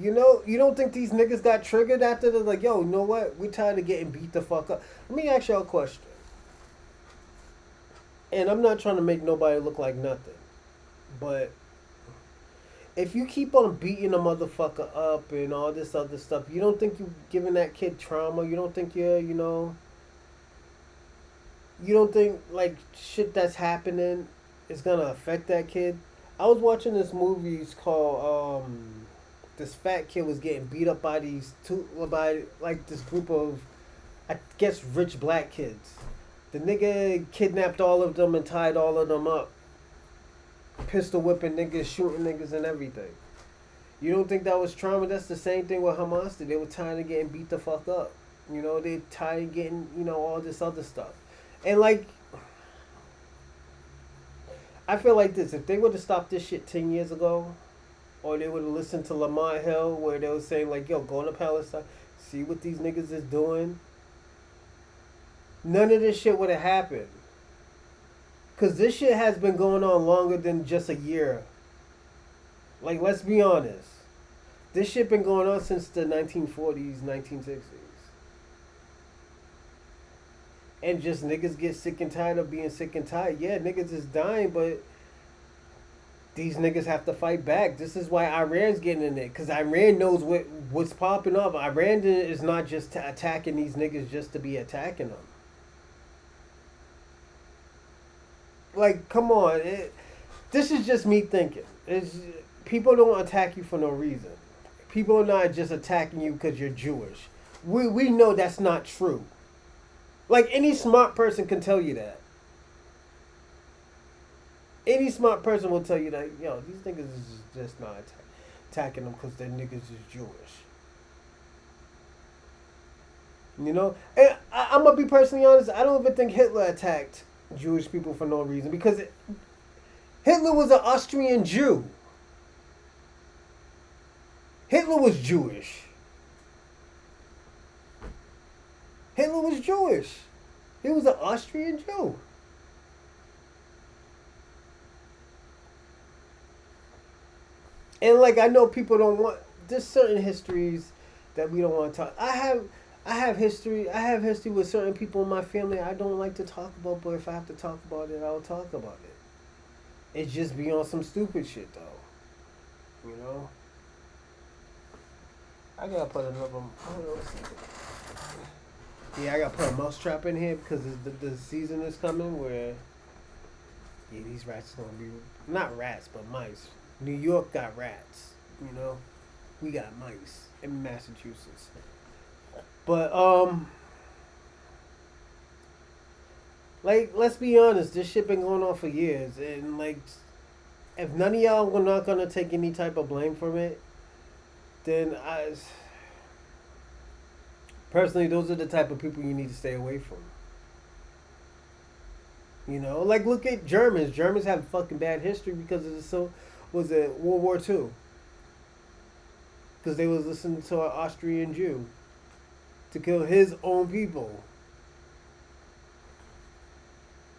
You know, you don't think these niggas got triggered after they're like, yo, you know what? We're tired of getting beat the fuck up. Let me ask y'all a question. And I'm not trying to make nobody look like nothing. But if you keep on beating a motherfucker up and all this other stuff, you don't think you're giving that kid trauma? You don't think you're, you know, you don't think like shit that's happening is gonna affect that kid? I was watching this movie, it's called, this fat kid was getting beat up by like this group of, I guess, rich black kids. The nigga kidnapped all of them and tied all of them up. Pistol whipping niggas, shooting niggas and everything. You don't think that was trauma? That's the same thing with Hamas did. They were tired of getting beat the fuck up. You know, they tired of getting, you know, all this other stuff. And like, I feel like this, if they would have stopped this shit 10 years ago, or they would have listened to Lamont Hill where they were saying like, yo, go to Palestine, see what these niggas is doing, none of this shit would have happened. Because this shit has been going on longer than just a year. Like, let's be honest. This shit been going on since the 1940s, 1960s. And just niggas get sick and tired of being sick and tired. Yeah, niggas is dying, but these niggas have to fight back. This is why Iran's getting in it, because Iran knows what's popping up. Iran is not just attacking these niggas just to be attacking them. Like, come on. This is just me thinking. People don't attack you for no reason. People are not just attacking you because you're Jewish. We know that's not true. Like, any smart person can tell you that. Any smart person will tell you that, yo, these niggas is just not attacking them because their niggas is Jewish. You know? And I'm going to be personally honest. I don't even think Hitler attacked Jewish people for no reason. Because Hitler was an Austrian Jew. Hitler was Jewish. Hitler was Jewish. He was an Austrian Jew. And like, I know people don't want, there's certain histories that we don't want to talk. I have history with certain people in my family I don't like to talk about, but if I have to talk about it, I'll talk about it. It's just be on some stupid shit though. You know? I gotta put another, I gotta put a mouse trap in here because the season is coming where, yeah, these rats are gonna be, not rats, but mice. New York got rats, you know. We got mice in Massachusetts. But like, let's be honest, this shit been going on for years, and like, if none of y'all were not gonna take any type of blame from it, then personally, those are the type of people you need to stay away from. You know, like, look at Germans. Germans have fucking bad history because of was it World War II? Because they was listening to an Austrian Jew to kill his own people.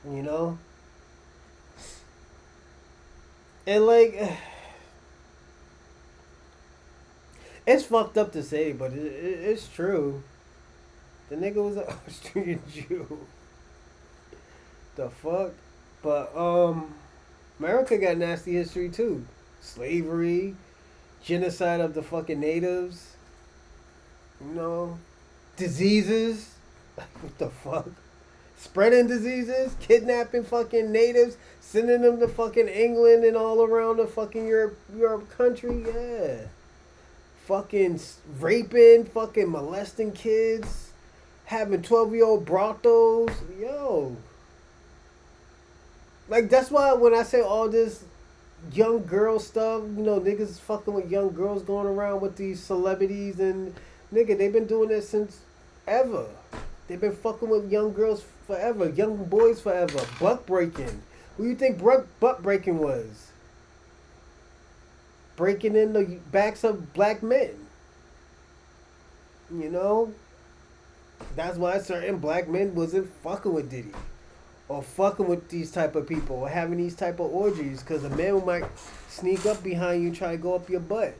You know? And like, it's fucked up to say, but it's true. The nigga was an Austrian Jew. The fuck? But, America got nasty history too. Slavery, genocide of the fucking natives, you know, diseases. What the fuck? Spreading diseases, kidnapping fucking natives, sending them to fucking England and all around the fucking Europe country, yeah. Fucking raping, fucking molesting kids, having 12-year-old brothels, yo. Like, that's why when I say all this young girl stuff, you know, niggas fucking with young girls going around with these celebrities and, nigga, they've been doing this since ever. They've been fucking with young girls forever, young boys forever. Butt breaking. What do you think butt breaking was? Breaking in the backs of black men. You know? That's why certain black men wasn't fucking with Diddy. Or fucking with these type of people, or having these type of orgies, because a man might sneak up behind you and try to go up your butt,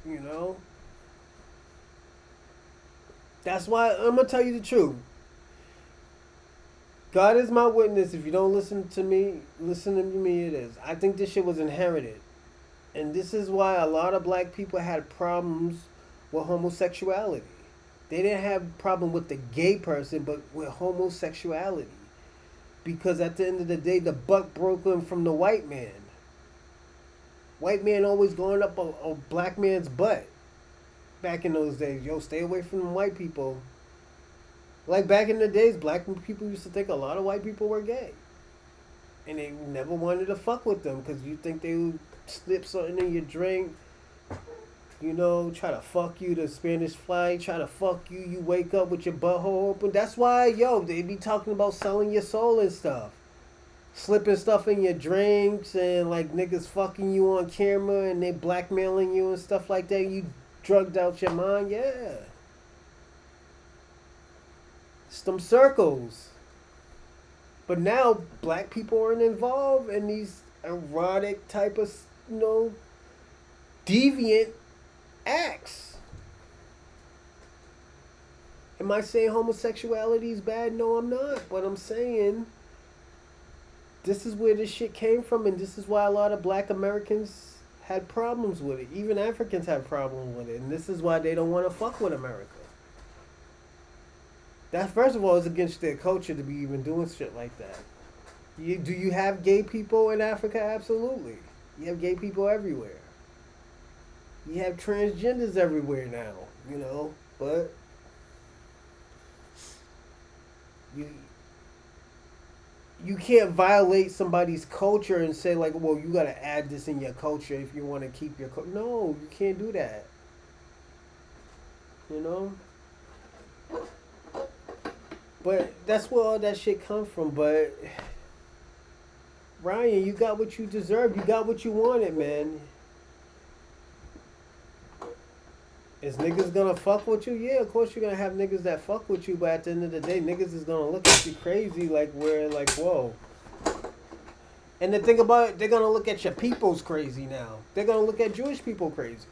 you know? That's why, I'm going to tell you the truth. God is my witness. If you don't listen to me, it is. I think this shit was inherited. And this is why a lot of black people had problems with homosexuality. They didn't have a problem with the gay person, but with homosexuality. Because at the end of the day, the buck broke them from the white man. White man always going up a black man's butt. Back in those days, yo, stay away from them white people. Like back in the days, black people used to think a lot of white people were gay. And they never wanted to fuck with them because you think they would slip something in your drink. You know, try to fuck you, the Spanish fly, try to fuck you, you wake up with your butthole open. That's why, yo, they be talking about selling your soul and stuff. Slipping stuff in your drinks and like niggas fucking you on camera and they blackmailing you and stuff like that. You drugged out your mind, yeah. It's them circles. But now black people aren't involved in these erotic type of, you know, deviant acts. Am I saying homosexuality is bad? No, I'm not. But I'm saying This is where this shit came from, and this is why a lot of black Americans had problems with it. Even Africans have problems with it, and this is why they don't want to fuck with America. That, first of all, is against their culture to be even doing shit like that. Do you have gay people in Africa? Absolutely. You have gay people everywhere. You have transgenders everywhere now, you know, but you can't violate somebody's culture and say like, well, you got to add this in your culture if you want to keep your culture. No, you can't do that. You know? But that's where all that shit comes from. But Ryan, you got what you deserve. You got what you wanted, man. Is niggas gonna fuck with you? Yeah, of course you're gonna have niggas that fuck with you, but at the end of the day, niggas is gonna look at you crazy, like we're like, whoa. And the thing about it, they're gonna look at your peoples crazy now. They're gonna look at Jewish people crazy.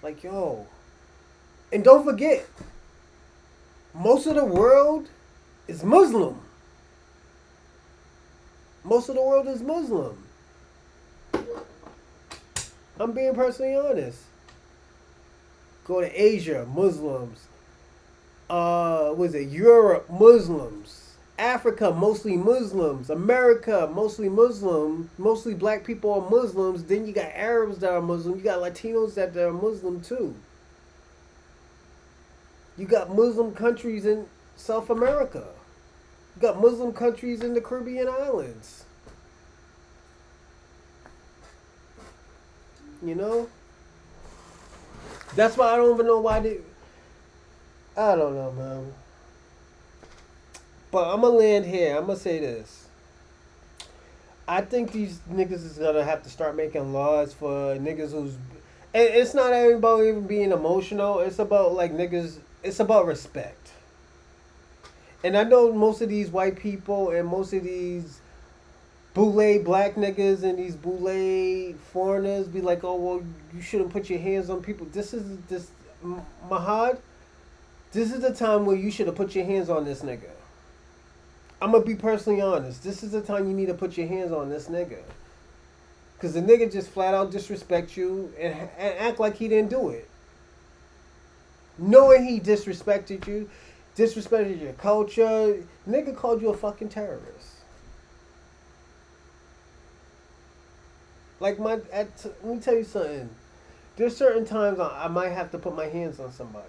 Like, yo. And don't forget, most of the world is Muslim. Most of the world is Muslim. I'm being personally honest. Go to Asia, Muslims. Europe, Muslims. Africa, mostly Muslims. America, mostly Muslim. Mostly black people are Muslims. Then you got Arabs that are Muslim. You got Latinos that are Muslim too. You got Muslim countries in South America. You got Muslim countries in the Caribbean islands. You know? That's why I don't even know why they... I don't know, man. But I'm going to land here. I'm going to say this. I think these niggas is going to have to start making laws for niggas who's... And it's not about even being emotional. It's about, like, niggas... It's about respect. And I know most of these white people and most of these boule black niggas and these boule foreigners be like, oh, well, you shouldn't put your hands on people. Mahad, this is the time where you should have put your hands on this nigga. I'm going to be personally honest. This is the time you need to put your hands on this nigga. Because the nigga just flat out disrespect you and act like he didn't do it. Knowing he disrespected you, disrespected your culture, nigga called you a fucking terrorist. Like let me tell you something. There's certain times I might have to put my hands on somebody.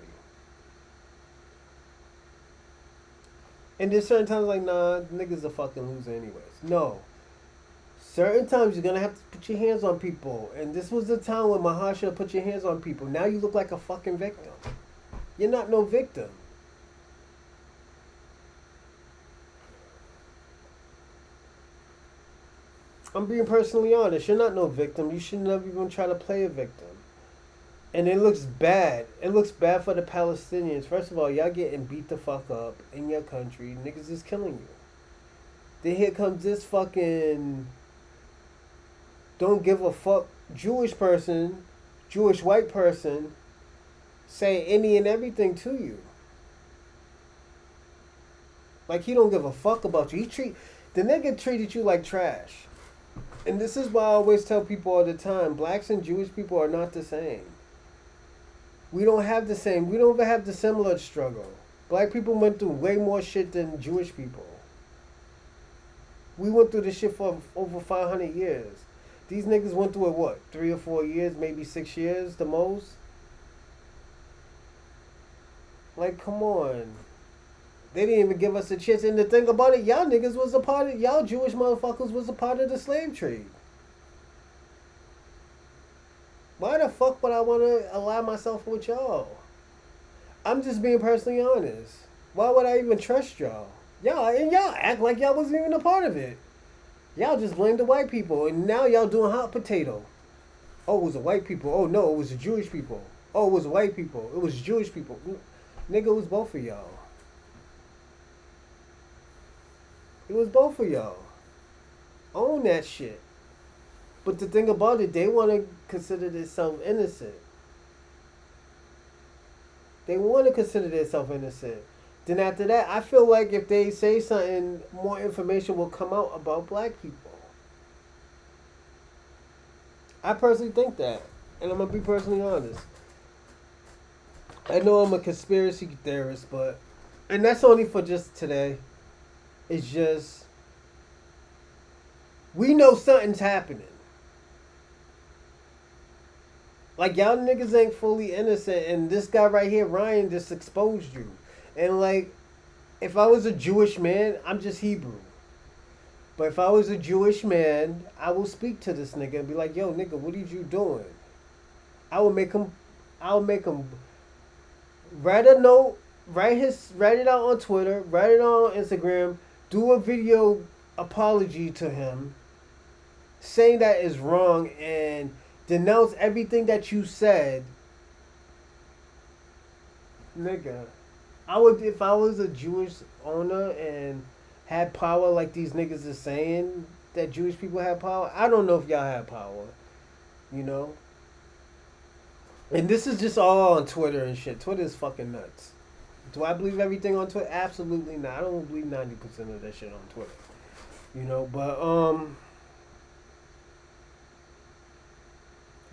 And there's certain times like, nah, niggas a fucking loser anyways. No. Certain times you're gonna have to put your hands on people. And this was the time when Mahasha put your hands on people. Now you look like a fucking victim. You're not no victim. I'm being personally honest. You're not no victim. You should never even try to play a victim. And it looks bad. It looks bad for the Palestinians. First of all, y'all getting beat the fuck up in your country. Niggas is killing you. Then here comes this fucking don't give a fuck Jewish person, Jewish white person, say any and everything to you. Like he don't give a fuck about you. The nigga treated you like trash. And this is why I always tell people all the time, blacks and Jewish people are not the same. We don't have the same. We don't even have the similar struggle. Black people went through way more shit than Jewish people. We went through this shit for over 500 years. These niggas went through it, what, 3 or 4 years, maybe 6 years the most? Like, come on. They didn't even give us a chance. And the thing about it, y'all niggas was a part of, y'all Jewish motherfuckers was a part of the slave trade. Why the fuck would I want to ally myself with y'all? I'm just being personally honest. Why would I even trust y'all? Y'all act like y'all wasn't even a part of it. Y'all just blame the white people. And now y'all doing hot potato. Oh, it was the white people. Oh, no, it was the Jewish people. Oh, it was the white people. It was Jewish people. Nigga, it was both of y'all. It was both of y'all. Own that shit. But the thing about it, they want to consider themselves innocent. They want to consider themselves innocent. then after that, I feel like if they say something, more information will come out about black people. I personally think that. And I'm going to be personally honest. I know I'm a conspiracy theorist, but... And that's only for just today. It's just... We know something's happening. Like, y'all niggas ain't fully innocent, and this guy right here, Ryan, just exposed you. And, like, if I was a Jewish man, I'm just Hebrew. But if I was a Jewish man, I will speak to this nigga and be like, yo, nigga, what are you doing? I will make him write a note, write it out on Twitter, write it on Instagram, do a video apology to him, saying that is wrong, and denounce everything that you said. Nigga, I would, if I was a Jewish owner and had power like these niggas is saying that Jewish people have power, I don't know if y'all have power, you know? And this is just all on Twitter and shit. Twitter is fucking nuts. Do I believe everything on Twitter? Absolutely not. I don't believe 90% of that shit on Twitter. You know, but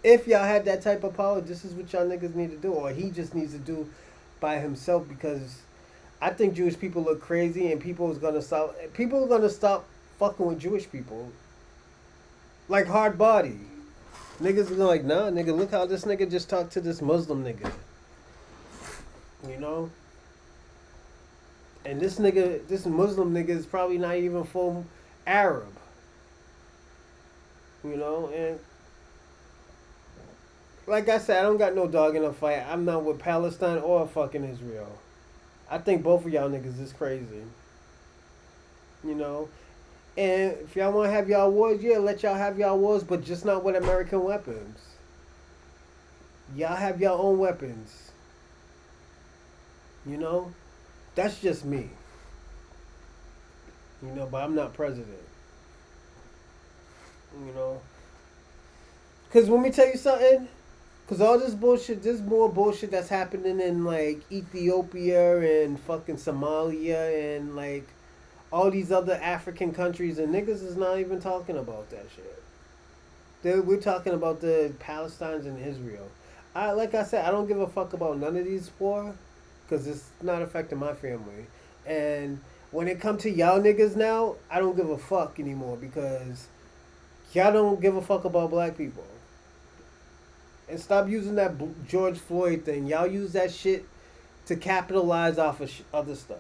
if y'all had that type of power, this is what y'all niggas need to do. Or he just needs to do by himself, because I think Jewish people look crazy, and people are gonna stop fucking with Jewish people. Like hard body. Niggas are like, nah, nigga, look how this nigga just talked to this Muslim nigga. You know? And this Muslim nigga is probably not even full Arab. You know? And like I said, I don't got no dog in a fight. I'm not with Palestine or fucking Israel. I think both of y'all niggas is crazy. You know? And if y'all want to have y'all wars, yeah, let y'all have y'all wars, but just not with American weapons. Y'all have your own weapons. You know? That's just me. You know, but I'm not president. You know? Because let me tell you something. Because all this bullshit, there's more bullshit that's happening in, like, Ethiopia and fucking Somalia and, like, all these other African countries, and niggas is not even talking about that shit. We're talking about the Palestinians and Israel. Like I said, I don't give a fuck about none of these war, because it's not affecting my family. And when it comes to y'all niggas now, I don't give a fuck anymore, because y'all don't give a fuck about black people. And stop using that George Floyd thing. Y'all use that shit to capitalize off of other stuff.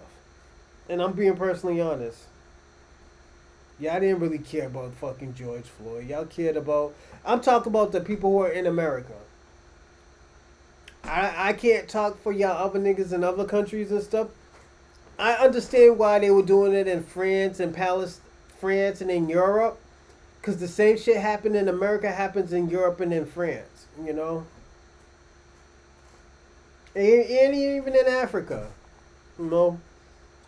And I'm being personally honest. Y'all didn't really care about fucking George Floyd. Y'all cared about... I'm talking about the people who are in America. I can't talk for y'all other niggas in other countries and stuff. I understand why they were doing it in France and France and in Europe. Because the same shit happened in America happens in Europe and in France. You know? And even in Africa. You know?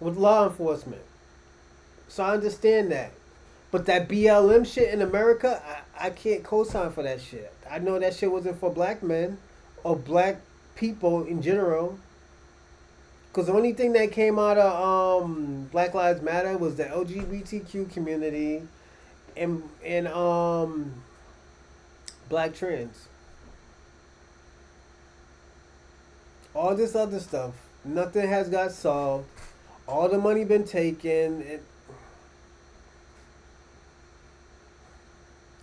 With law enforcement. So I understand that. But that BLM shit in America, I can't co-sign for that shit. I know that shit wasn't for black men or black people in general. Because the only thing that came out of Black Lives Matter was the LGBTQ community and black trans. All this other stuff, nothing has got solved. All the money been taken.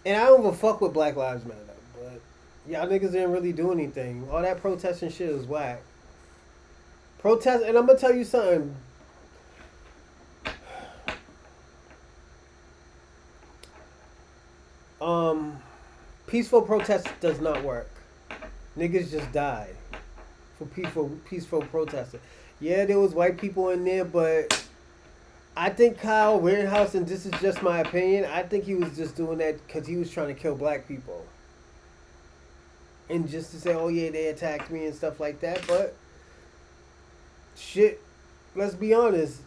And I don't give a fuck with Black Lives Matter. But y'all niggas didn't really do anything. All that protesting shit is whack. Protest, and I'm going to tell you something. Peaceful protest does not work. Niggas just die for peaceful protesting. Yeah, there was white people in there, but I think Kyle Rittenhouse, and this is just my opinion, I think he was just doing that because he was trying to kill black people. And just to say, oh yeah, they attacked me and stuff like that, but shit, let's be honest.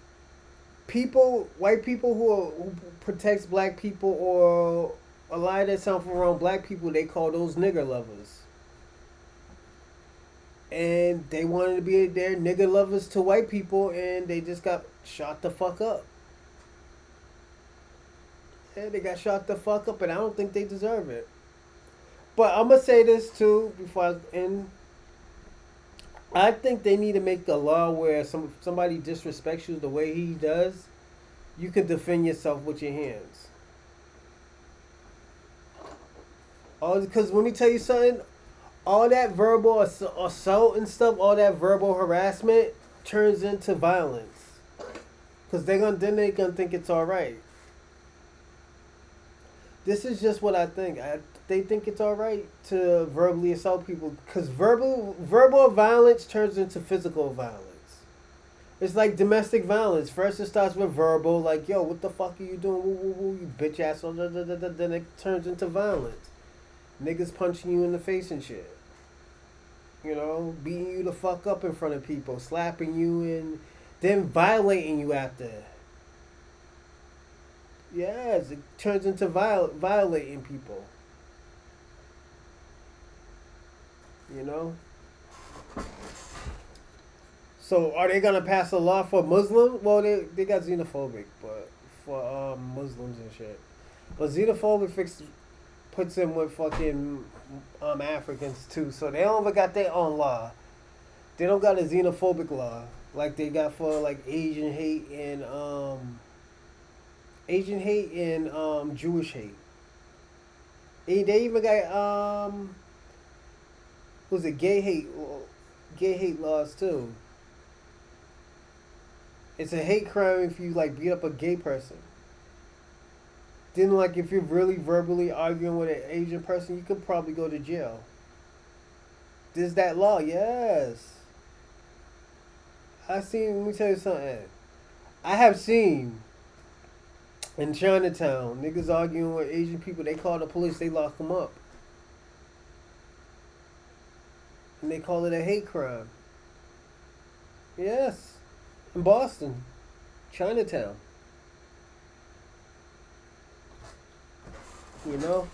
White people who protects black people or ally themselves around black people, they call those nigger lovers. and they wanted to be their nigga lovers to white people, and they just got shot the fuck up. Yeah, they got shot the fuck up, and I don't think they deserve it. But I'm gonna say this too before I end. I think they need to make a law where somebody disrespects you the way he does, you can defend yourself with your hands. Because let me tell you something, all that verbal assault and stuff, all that verbal harassment turns into violence. Because they're gonna think it's all right. This is just what I think. They think it's all right to verbally assault people because verbal violence turns into physical violence. It's like domestic violence. First it starts with verbal, like, yo, what the fuck are you doing? Woo, woo, woo, you bitch ass. Then it turns into violence. Niggas punching you in the face and shit. You know, beating you the fuck up in front of people, slapping you, and then violating you after. Yes, it turns into violating people. You know? So are they gonna pass a law for Muslims? Well, they got xenophobic, but for Muslims and shit. But xenophobic puts them with fucking Africans too. So they don't even got their own law. They don't got a xenophobic law like they got for like Asian hate and Jewish hate. They even got who's it, gay hate laws too. It's a hate crime if you like beat up a gay person. Then like if you're really verbally arguing with an Asian person, you could probably go to jail. There's that law, yes. Let me tell you something. I have seen in Chinatown, niggas arguing with Asian people, they call the police, they lock them up. And they call it a hate crime. Yes. In Boston. Chinatown. You know?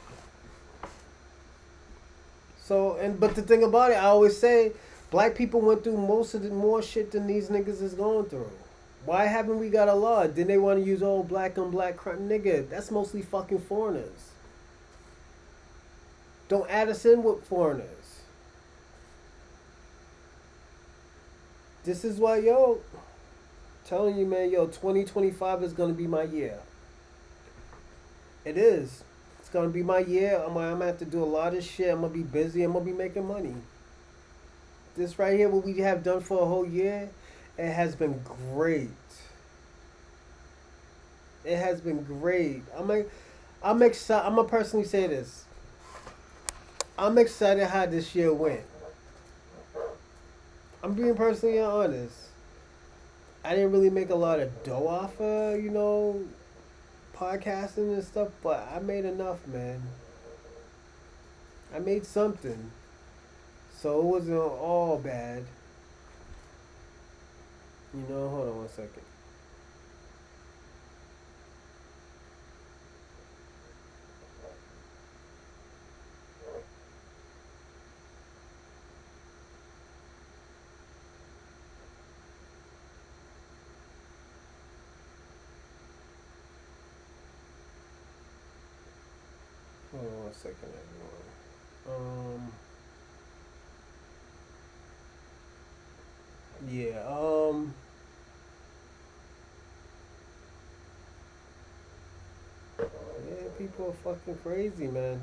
So, but the thing about it, I always say, black people went through more shit than these niggas is going through. Why haven't we got a law? Then they want to use all black on black crime. Nigga, that's mostly fucking foreigners. Don't add us in with foreigners. This is why, telling you, man, 2025 is going to be my year. It is. It's going to be my year. I'm going to have to do a lot of shit. I'm going to be busy. I'm going to be making money. This right here, what we have done for a whole year, it has been great. It has been great. I'm excited. I'm going to personally say this. I'm excited how this year went. I'm being personally honest. I didn't really make a lot of dough off of, podcasting and stuff, but I made enough, man. I made something. So it wasn't all bad. Hold on one second. Hold on one second, everyone. Yeah, people are fucking crazy, man.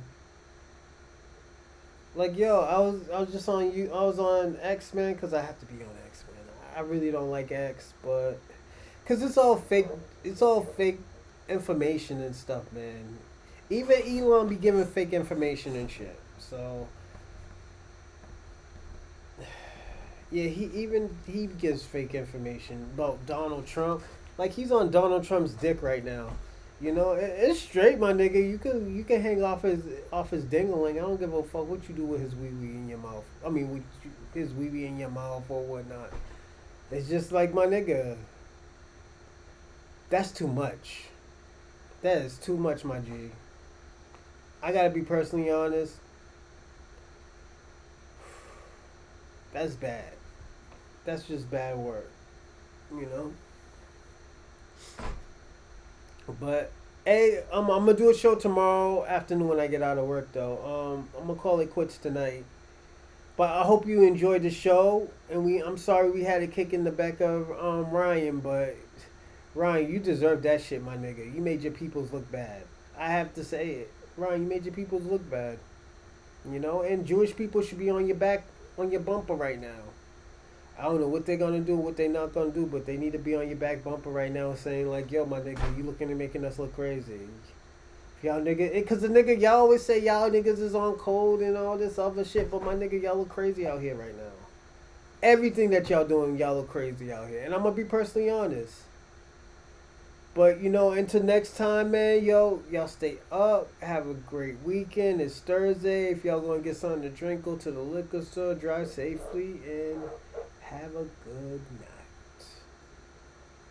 Like, I was just on I was on X, man, because I have to be on X, man. I really don't like X, but because it's all fake information and stuff, man. Even Elon be giving fake information and shit. So yeah, he gives fake information about Donald Trump. Like, he's on Donald Trump's dick right now. It's straight, my nigga. You can hang off his dingling. I don't give a fuck what you do with his wee wee in your mouth. I mean, with his wee wee in your mouth or whatnot. It's just like, my nigga. That's too much. That is too much, my G. I gotta be personally honest. That's bad. That's just bad work. You know? But hey, I'm gonna do a show tomorrow afternoon when I get out of work though. I'm gonna call it quits tonight. But I hope you enjoyed the show. And I'm sorry we had a kick in the back of Ryan, but Ryan, you deserve that shit, my nigga. You made your peoples look bad. I have to say it. Ryan, you made your peoples look bad. You know, and Jewish people should be on your back, on your bumper right now. I don't know what they're gonna do, what they're not gonna do, but they need to be on your back bumper right now, saying like, "Yo, my nigga, you looking at making us look crazy." If y'all nigga, cause the nigga, y'all always say y'all niggas is on code and all this other shit, but my nigga, y'all look crazy out here right now. Everything that y'all doing, y'all look crazy out here, and I'm gonna be personally honest. But you know, until next time, man, y'all stay up. Have a great weekend. It's Thursday. If y'all gonna get something to drink, go to the liquor store. Drive safely and have a good night.